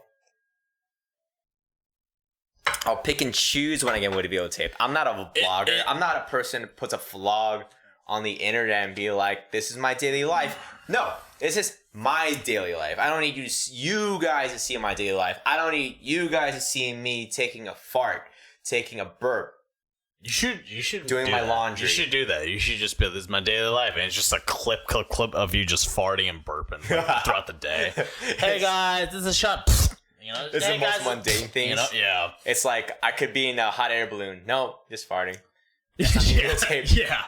I'll pick and choose when I get videotaped. I'm not a vlogger. I'm not a person who puts a vlog on the internet and be like, this is my daily life. No, this is my daily life. I don't need you guys to see my daily life. I don't need you guys to see me taking a fart, taking a burp. You should doing my laundry. You should do that. You should just be, this is my daily life, and it's just a clip of you just farting and burping throughout the day. Hey guys, this is a shot. You know, it's the most mundane things. You know, yeah. It's like I could be in a hot air balloon. No, just farting. Yeah.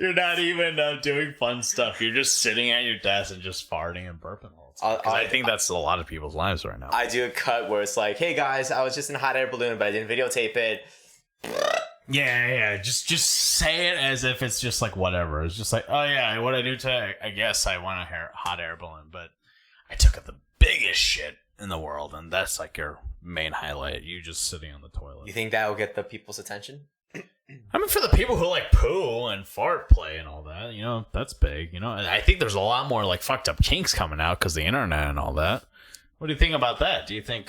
You're not even doing fun stuff. You're just sitting at your desk and just farting and burping all the time. I think that's a lot of people's lives right now. I do a cut where it's like, hey guys, I was just in a hot air balloon, but I didn't videotape it. Yeah. Just say it as if it's just like whatever. It's just like, oh yeah, what I do today, I guess I want a hot air balloon, but I took the biggest shit in the world, and that's like your main highlight. You just sitting on the toilet. You think that will get the people's attention? I mean, for the people who like poo and fart play and all that, you know, that's big. You know, and I think there's a lot more like fucked up kinks coming out because the internet and all that. What do you think about that? Do you think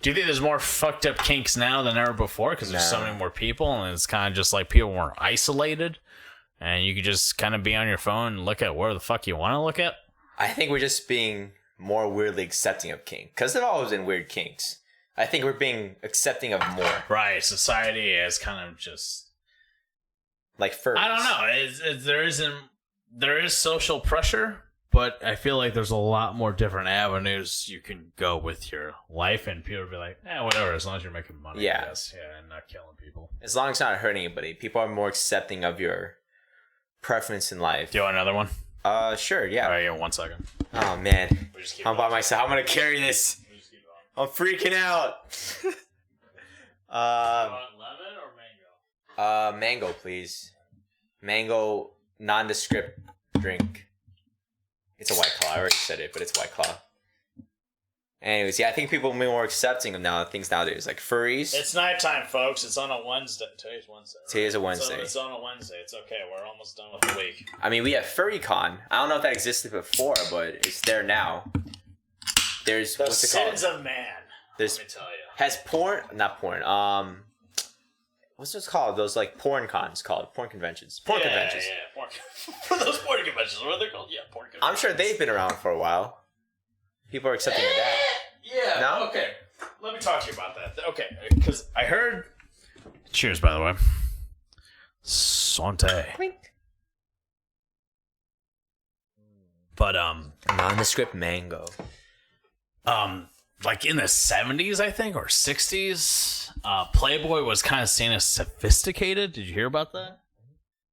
there's more fucked up kinks now than ever before because there's so many more people, and it's kind of just like people weren't isolated, and you could just kind of be on your phone and look at where the fuck you want to look at? I think we're just being more weirdly accepting of kink because there've always been weird kinks. I think we're being accepting of more. Right, society is kind of just like furries. I don't know. There is social pressure, but I feel like there's a lot more different avenues you can go with your life, and people will be like, whatever, as long as you're making money, Yeah. I guess. Yeah, and not killing people. As long as it's not hurting anybody. People are more accepting of your preference in life. Do you want another one? Sure, yeah. All right, yeah, 1 second. Oh, man. We just keep I'm by going. myself. I'm going to carry this. We just keep going. I'm freaking out. You want lemon or mango? Mango, please. Mango, nondescript drink. It's a White Claw. I already said it, but it's White Claw. Anyways, yeah, I think people are more accepting of things nowadays, like furries. It's nighttime, folks. It's on a Wednesday. Today's Wednesday. Right? Today's a Wednesday. It's on a Wednesday. It's okay. We're almost done with the week. I mean, we have FurryCon. I don't know if that existed before, but it's there now. There's The what's it called? sins of man. There's Let me tell you. has not porn. What's this called? Those like porn cons called porn conventions. Porn conventions. Yeah, porn. For those porn conventions, what are they called? Yeah, porn conventions. I'm sure they've been around for a while. People are accepting of that. Yeah. No? Okay. Let me talk to you about that. Okay, because I heard. Cheers, by the way. Sante. But Nondescript mango. like in the 70s, I think, or 60s, Playboy was kind of seen as sophisticated. Did you hear about that?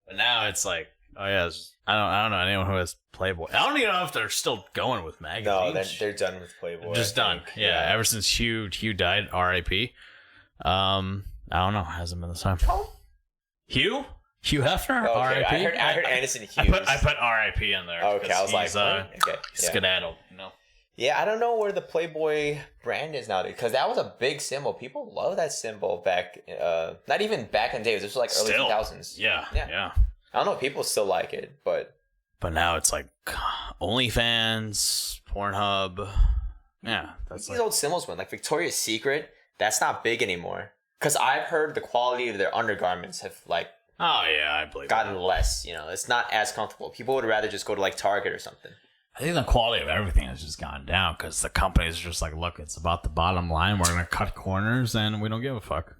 But now it's like, oh yeah, I don't know anyone who has Playboy. I don't even know if they're still going with magazines. No, they're done with Playboy. Just done. Yeah, ever since Hugh died, R.I.P. I don't know, hasn't been the same. Hugh Hefner, Okay, R.I.P. I heard Anderson Hughes. I put R.I.P. in there. Okay, I was like, okay, he's yeah. skedaddled. No. Yeah, I don't know where the Playboy brand is nowadays because that was a big symbol. People love that symbol back, not even back in the days. This was like early 2000s. Yeah. I don't know if people still like it, but now it's like OnlyFans, Pornhub. Yeah, that's these old symbols went like Victoria's Secret. That's not big anymore because I've heard the quality of their undergarments have like oh yeah, I believe gotten less. You know, it's not as comfortable. People would rather just go to like Target or something. I think the quality of everything has just gone down because the companies are just like, look, it's about the bottom line. We're gonna cut corners, and we don't give a fuck.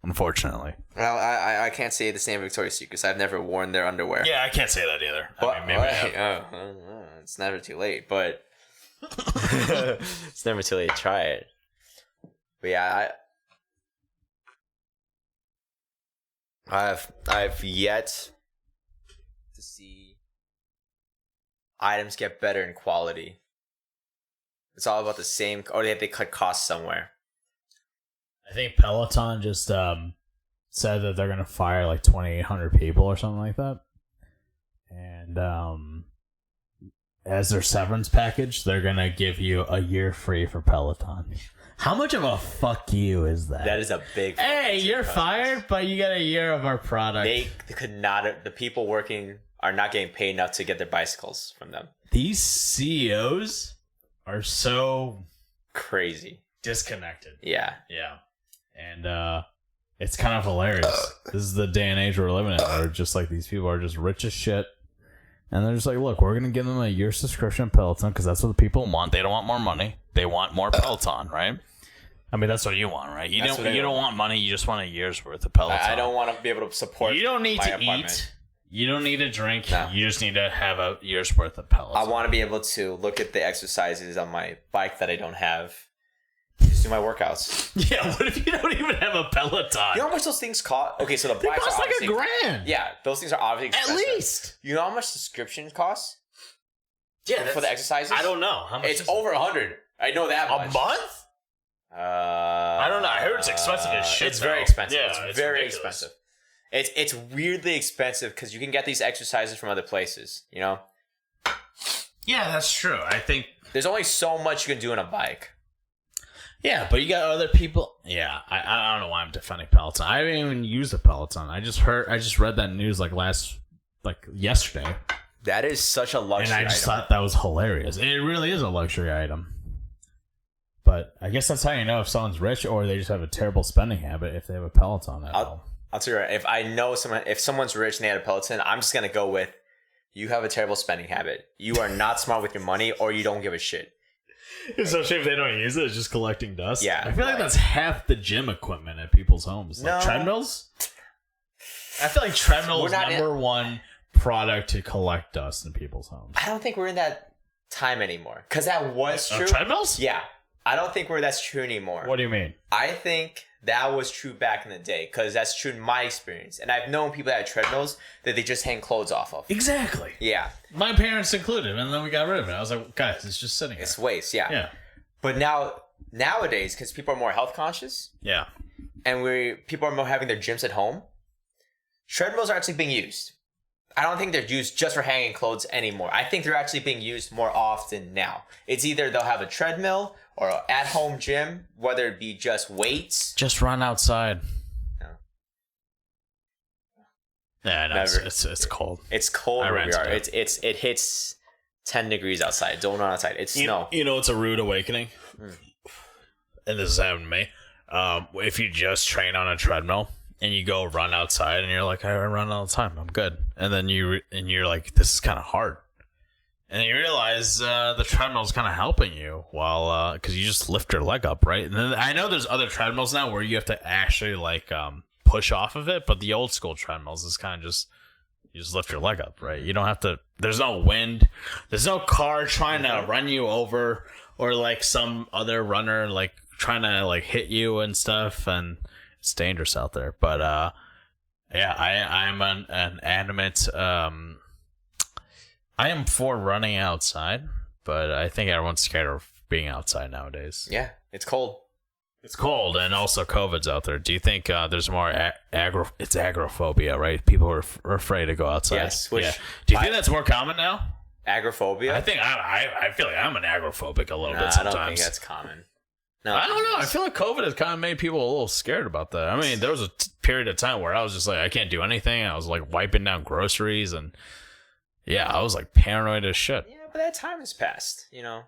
Unfortunately. Well, I can't say the same Victoria's Secret because I've never worn their underwear. Yeah, I can't say that either. But, I mean, maybe. It's never too late, but it's never too late to try it. But yeah, I've yet to see items get better in quality. It's all about the same, or they cut costs somewhere. I think Peloton just said that they're gonna fire like 2,800 people or something like that, and as their severance package, they're gonna give you a year free for Peloton. How much of a fuck you is that? That is a big. Hey, you're fired, but you get a year of our product. They could not. The people working are not getting paid enough to get their bicycles from them. These CEOs are so crazy, disconnected. Yeah. And it's kind of hilarious. This is the day and age we're living in, where just like these people are just rich as shit, and they're just like, look, we're gonna give them a year subscription to Peloton because that's what the people want. They don't want more money; they want more Peloton, right? I mean, that's what you want, right? You don't want money; you just want a year's worth of Peloton. I don't want to be able to support. You don't need to apartment. eat. You don't need to drink. No. You just need to have a year's worth of Peloton. I want to be able to look at the exercises on my bike that I don't have. Just do my workouts. Yeah, what if you don't even have a Peloton? You know how much those things cost? Okay, so the They bikes cost are like obviously $1,000. Yeah, those things are obviously At expensive. least. You know how much subscriptions cost? Yeah, for the exercises? I don't know. How much It's is over 100. I know that a much. month? I don't know. I heard it's expensive as shit. It's though. very expensive. Yeah, it's very ridiculous. expensive. It's weirdly expensive because you can get these exercises from other places. You know, Yeah, that's true. I think. there's only so much you can do on a bike. Yeah, but you got other people. Yeah, I don't know why I'm defending Peloton. I haven't even used a Peloton. I just read that news like yesterday, That is such a luxury and I just item. thought that was hilarious. It really is a luxury item. But I guess that's how you know if someone's rich or they just have a terrible spending habit if they have a Peloton at all. I'll tell you right, if I know if someone's rich and they had a Peloton, I'm just gonna go with you have a terrible spending habit. You are not smart with your money, or you don't give a shit. Especially if they don't use it, it's just collecting dust. Yeah, I feel like right. that's half the gym equipment at people's homes. Like No. treadmills. I feel like treadmills We're not number one product to collect dust in people's homes. I don't think we're in that time anymore. Because that was true. Treadmills? Yeah. I don't think that's true anymore. What do you mean? I think that was true back in the day. Because that's true in my experience. And I've known people that had treadmills that they just hang clothes off of. Exactly. Yeah. My parents included, and then we got rid of it. I was like, guys, it's just sitting here. It's waste, yeah. Yeah. But nowadays, because people are more health conscious. Yeah. And people are more having their gyms at home. Treadmills are actually being used. I don't think they're used just for hanging clothes anymore. I think they're actually being used more often now. It's either they'll have a treadmill or an at-home gym, whether it be just weights. Just run outside. No. Yeah, no, it's cold. It's cold where we are. it. It hits 10 degrees outside. Don't run outside. It's snow. You know, it's a rude awakening. And this has happened to me. If you just train on a treadmill and you go run outside and you're like, I run all the time, I'm good. And then you're like, this is kind of hard. And then you realize the treadmill is kind of helping you while because you just lift your leg up, right? And then I know there's other treadmills now where you have to actually like push off of it, but the old school treadmills is kind of just you just lift your leg up, right? You don't have to. There's no wind. There's no car trying to run you over or like some other runner like trying to like hit you and stuff, and it's dangerous out there. But yeah, I'm an adamant. I am for running outside, but I think everyone's scared of being outside nowadays. Yeah, it's cold. It's cold, and also COVID's out there. Do you think there's more it's agoraphobia, right? People are afraid to go outside. Yes. Do you think that's more common now? Agoraphobia? I think I feel like I'm an agoraphobic a little bit sometimes. I don't think that's common. No, I don't know. I feel like COVID has kind of made people a little scared about that. I mean, there was a period of time where I was just like, I can't do anything. I was like wiping down groceries, and yeah, I was like paranoid as shit. Yeah, but that time has passed. You know,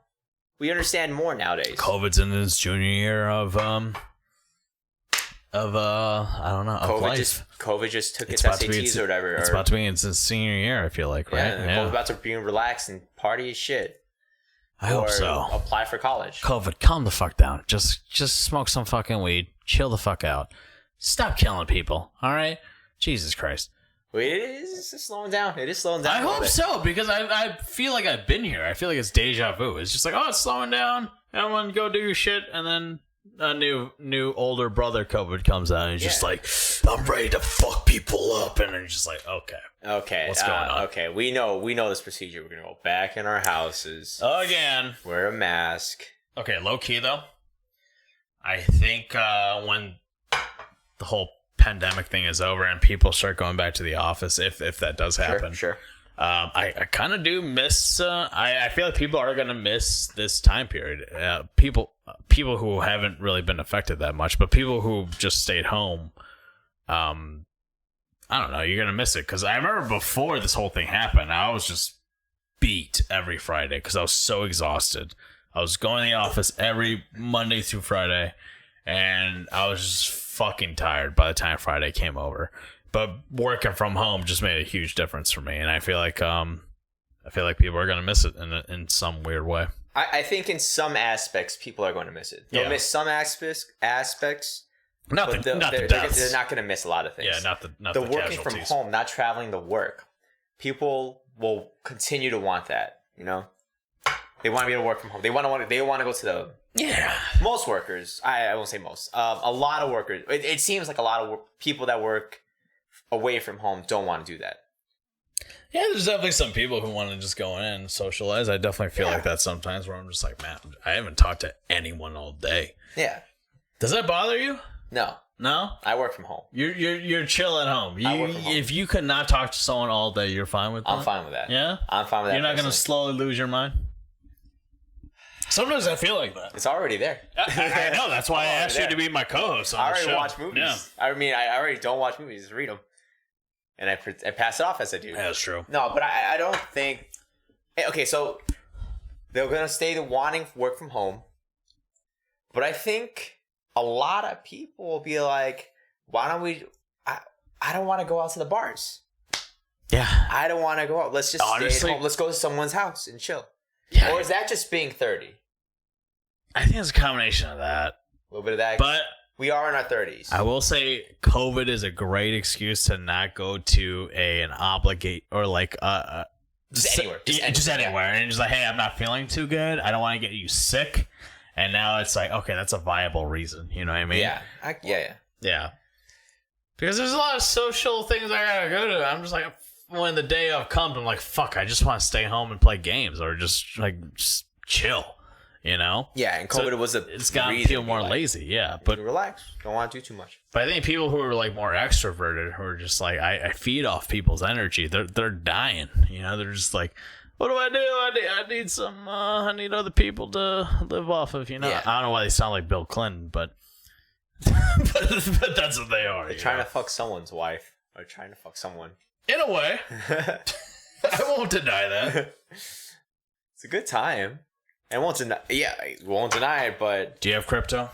we understand more nowadays. COVID's in its junior year of I don't know, of life. COVID just took its SATs or whatever. It's about to be its since year, I feel like, right? Yeah, COVID's about to be relaxed and party as shit. I hope so. Apply for college. COVID, calm the fuck down. Just smoke some fucking weed. Chill the fuck out. Stop killing people. All right? Jesus Christ. Wait, it is slowing down. It is slowing down. I hope so, because I feel like I've been here. I feel like it's deja vu. It's just like, oh, it's slowing down. Everyone go do your shit, and then a new older brother COVID comes out, and he's just like, I'm ready to fuck people up, and it's just like, okay, what's going on? Okay, we know this procedure. We're gonna go back in our houses again, wear a mask. Okay, low key though, I think when the whole pandemic thing is over and people start going back to the office, if that does happen, sure. I kind of do miss. I feel like people are gonna miss this time period. People who haven't really been affected that much, but people who just stayed home. I don't know. You're gonna miss it, because I remember before this whole thing happened, I was just beat every Friday because I was so exhausted. I was going to the office every Monday through Friday, and I was just fucking tired by the time Friday came over. But working from home just made a huge difference for me, and I feel like people are gonna miss it in some weird way. I think in some aspects people are going to miss it. They'll miss some aspects. Not they're not going to miss a lot of things. Yeah, not the working from home, not traveling to work. People will continue to want that. You know, they want to be able to work from home. They want to go to the most workers. I won't say most. A lot of workers. It seems like a lot of people that work away from home don't want to do that. Yeah, there's definitely some people who want to just go in and socialize. I definitely feel like that sometimes, where I'm just like, man, I haven't talked to anyone all day. Yeah. Does that bother you? No. I work from home. You're chill at home. I work from home. If you could not talk to someone all day, you're fine with that? I'm fine with that. Yeah? I'm fine with that. You're not going to slowly lose your mind? Sometimes I feel like that. It's already there. I know. That's why I asked you to be my co-host on the show. I already watch movies. Yeah. I mean, I already don't watch movies. Just read them. And I pass it off as I do. Yeah, that's true. No, but I don't think... Okay, so they're going to stay wanting work from home. But I think a lot of people will be like, why don't we... I don't want to go out to the bars. Yeah. I don't want to go out. Let's just stay at home. Let's go to someone's house and chill. Yeah. Or is that just being 30? I think it's a combination of that. A little bit of that. But We are in our 30s. I will say COVID is a great excuse to not go to an obligate or like Just anywhere. Just anywhere. And just like, hey, I'm not feeling too good. I don't want to get you sick. And now it's like, okay, that's a viable reason. You know what I mean? Yeah. Yeah. Because there's a lot of social things I gotta go to. I'm just like, when the day of comes, I'm like, fuck, I just want to stay home and play games or just chill. You know? Yeah, and COVID it's gotten people more lazy, yeah. But relax. Don't want to do too much. But I think people who are like more extroverted, who are just like, I feed off people's energy. They're dying. You know, they're just like, what do? I need some. I need other people to live off of. You know, Yeah. I don't know why they sound like Bill Clinton, but but that's what they are. They're trying to fuck someone's wife or trying to fuck someone. In a way, I won't deny that. It's a good time. I won't deny. Yeah, I won't deny it. But Do you have crypto?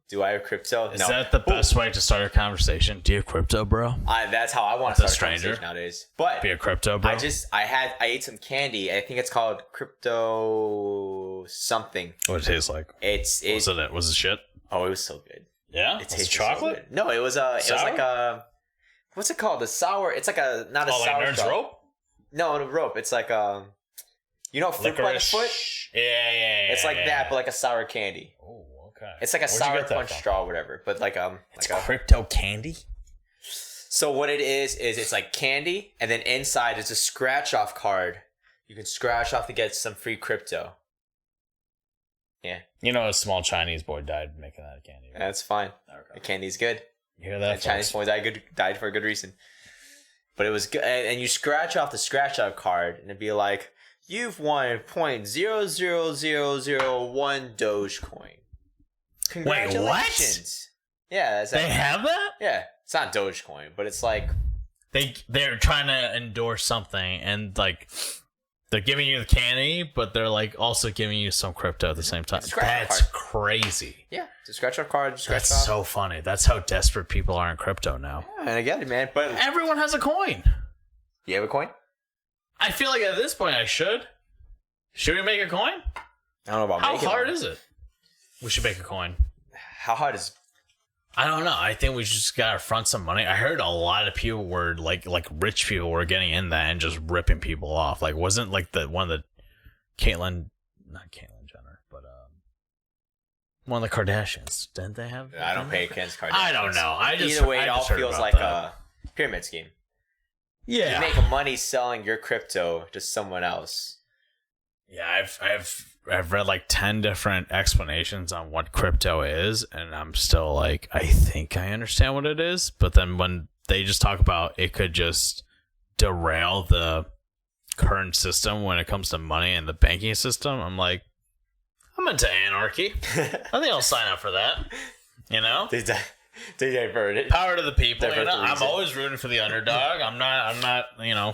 do I have crypto? Is that the best way to start a conversation? Do you have crypto, bro? That's how I want to With a start a stranger? conversation nowadays. But Be a crypto, bro. I ate some candy. I think it's called crypto something. What it tastes like? Was it? Was it shit? Oh, it was so good. Yeah, It was it tasted chocolate. So good. No, it was like a what's it called? The sour. It's like a not a Oh, like sour Nerd's straw. Rope? No, a rope. It's like fruit by the foot. Yeah. It's like that, but like a sour candy. Oh, okay. It's like a Where'd you sour get that punch from? straw or whatever. But like It's crypto candy. So what it is it's like candy, and then inside is a scratch off card. You can scratch off to get some free crypto. Yeah, You know, a small Chinese boy died making that candy. Right? that's fine. Okay. The candy's good. You hear that? The Chinese boy died for a good reason. But it was good, and you scratch off the scratch off card, and it'd be like, you've won 0.00001 Dogecoin. Congratulations! Yeah, that's They have that? Yeah, it's not Dogecoin, but it's like They're trying to endorse something, and like they're giving you the candy, but they're like also giving you some crypto at the same time. That's crazy. yeah, it's a scratch off card. That's so funny. That's how desperate people are in crypto now. Yeah, and I get it, man. But Everyone has a coin. you have a coin? I feel like at this point I should. Should we make a coin? I don't know about How making hard one. is it? We should make a coin. How hard is? I don't know. I think we just gotta front some money. I heard a lot of people were like rich people were getting in that and just ripping people off. Like, wasn't like the one of the not Caitlyn Jenner, but one of the Kardashians. Didn't they have? I don't pay against Kardashians. I don't know. Either way, it all feels like a pyramid scheme. Yeah. You make money selling your crypto to someone else. Yeah, I've read like 10 different explanations on what crypto is, and I'm still like, I think I understand what it is, but then when they just talk about it could just derail the current system when it comes to money and the banking system, I'm like, I'm into anarchy. I think I'll sign up for that. You know? They diverted. Power to the people. You know? I'm reason. always rooting for the underdog. I'm not.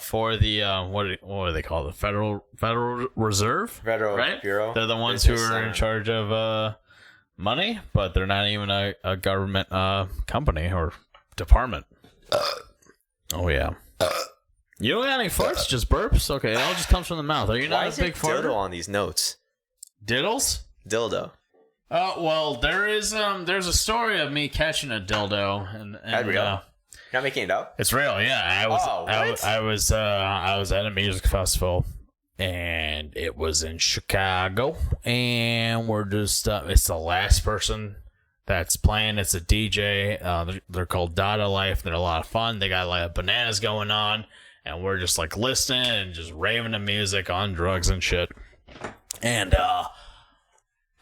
For the what do they call it? The Federal Reserve, Federal right? Bureau. They're the ones who Business are in Center. charge of money, but they're not even a government company or department. Oh yeah. You don't got any farts, just burps. Okay, it all just comes from the mouth. Are you Why not is a big it farter? dildo on these notes? Diddles? Dildo. Well, there's a story of me catching a dildo and Real? You're not making it up? it's real. Yeah, I was at a music festival and it was in Chicago, and we're just it's the last person that's playing. It's a DJ. They're called Dada Life. They're a lot of fun. They got like bananas going on, and we're just like listening and just raving to music on drugs and shit. And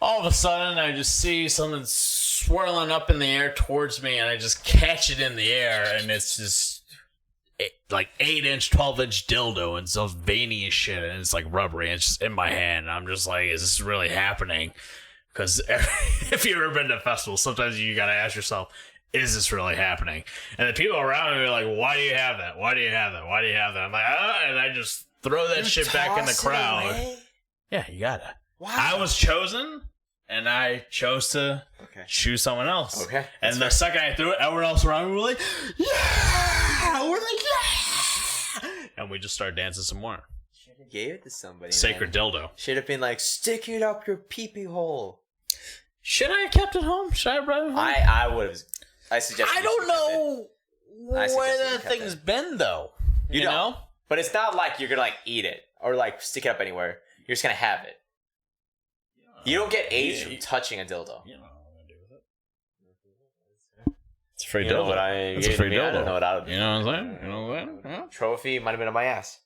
all of a sudden, I just see something swirling up in the air towards me, and I just catch it in the air, and it's just like 8-inch, 12-inch dildo, and so veiny as shit, and it's like rubbery, and it's just in my hand. And I'm just like, is this really happening? Because if you've ever been to a festival, sometimes you gotta ask yourself, is this really happening? And the people around me are like, why do you have that? Why do you have that? Why do you have that? I'm like, and I just throw that shit back in the crowd. Yeah, you gotta. Wow. I was chosen, and I chose to choose someone else. Okay. And the second I threw it, everyone else around me were like, yeah! We're like, yeah! And we just started dancing some more. Should have gave it to somebody. Sacred dildo. Should have been like, stick it up your pee-pee hole. Should I have kept it home? Should I have brought it home? I would have. I suggest. I don't know where that thing's been though. You know? But it's not like you're gonna like eat it or like stick it up anywhere. You're just gonna have it. You don't get AIDS from touching a dildo. You know what I'm gonna do with it. It's a free dildo. It's a free dildo. I don't know what I would do. You know what I'm saying? You know what? Yeah. Trophy might have been on my ass.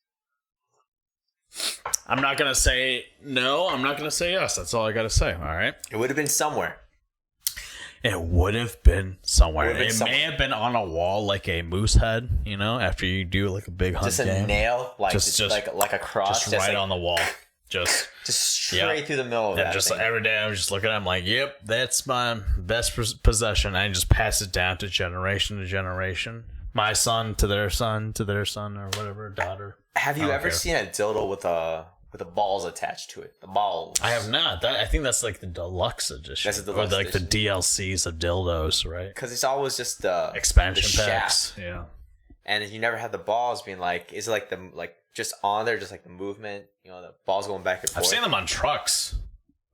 I'm not gonna say no. I'm not gonna say yes. That's all I gotta say. All right. It would have been somewhere. It would have been somewhere. It may have been on a wall like a moose head. You know, after you do like a big hunt just game. a nail, like just like a cross, just right like, on the wall. Just straight through the middle of that. Just thing. Every day I was just looking at it. I'm like, yep, that's my best possession. I just pass it down to generation. My son to their son to their son or whatever, daughter. Have you ever seen a dildo with the balls attached to it? The balls. I have not. I think that's like the deluxe edition. That's the deluxe or like edition. The DLCs of dildos, right? Because it's always just the expansion packs. Shaft. Yeah. And you never have the balls being like, is it like the just on there, just like the movement, you know, the balls going back and forth. I've seen them on trucks,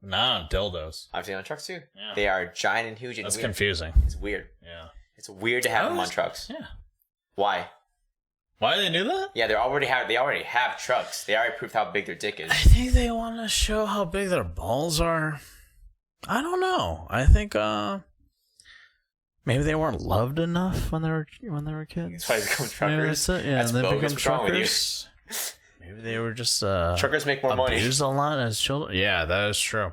not on dildos. I've seen them on trucks too. Yeah. They are giant and huge and that's weird. Confusing. It's weird. Yeah. It's weird to have them on trucks. Yeah. Why? Why do they do that? Yeah, they already have trucks. They already proved how big their dick is. I think they want to show how big their balls are. I don't know. I think maybe they weren't loved enough when they were kids. That's why they become truckers. Maybe yeah, that's they bogus. become truckers. Maybe they were just truckers make more money. Abused a lot as children. Yeah, that is true.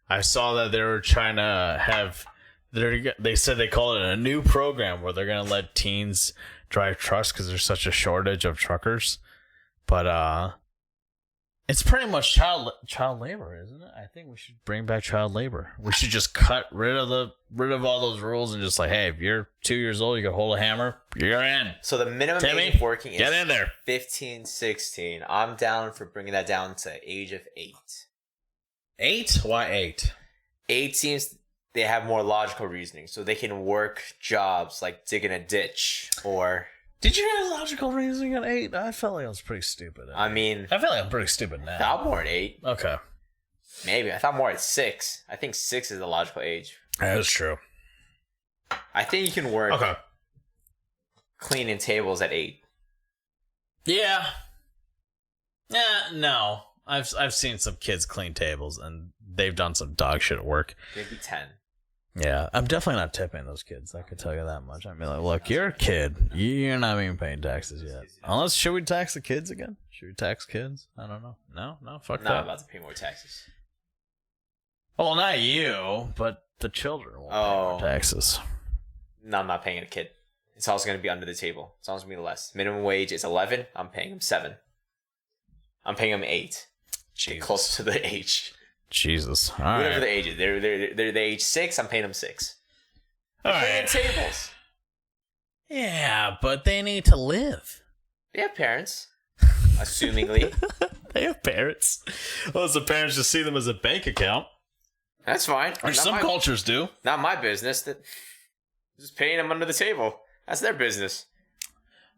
I saw that they were trying to have. They said they call it a new program where they're gonna let teens drive trucks because there's such a shortage of truckers. But it's pretty much child labor, isn't it? I think we should bring back child labor. We should just cut rid of all those rules and just like, hey, if you're 2 years old, you can hold a hammer, you're in. So the minimum age of working is get in there. 15, 16. I'm down for bringing that down to age of 8. 8? Why 8? 8 seems they have more logical reasoning, so they can work jobs like digging a ditch or. Did you have logical reasoning at 8? I felt like I was pretty stupid. I mean, I feel like I'm pretty stupid now. I thought more at 8. Okay. Maybe I thought more at 6. I think 6 is the logical age. That is true. I think you can work. Okay. Cleaning tables at 8. Yeah. No. I've seen some kids clean tables and they've done some dog shit work. Maybe 10. Yeah, I'm definitely not tipping those kids. I could tell you that much. I'd be like, look, you're a kid. You're not even paying taxes yet. Unless, should we tax the kids again? Should we tax kids? I don't know. No, fuck that. Not about to pay more taxes. Well, not you, but the children will pay more taxes. No, I'm not paying a kid. It's also going to be under the table. It's also going to be less. Minimum wage is 11. I'm paying him 7. I'm paying him 8. Get close to the age. Jesus. All Whatever right. the age is. They're the age 6. I'm paying them 6. All right. right. Tables. Yeah, but they need to live. They have parents. Assumingly. They have parents. Well, the parents just see them as a bank account. That's fine. Or some cultures do. Not my business. Just paying them under the table. That's their business.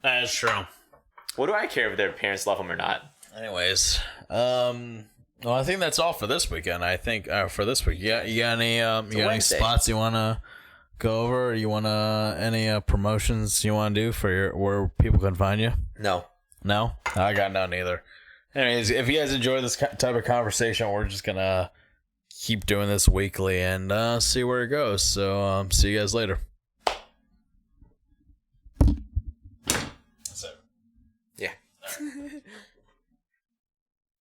That is true. What do I care if their parents love them or not? Anyways, well, I think that's all for this weekend. I think for this week, you got any spots you want to go over? Or you want any promotions you want to do for where people can find you? No. I got none either. Anyways, if you guys enjoy this type of conversation, we're just gonna keep doing this weekly and see where it goes. So see you guys later. That's it. Yeah.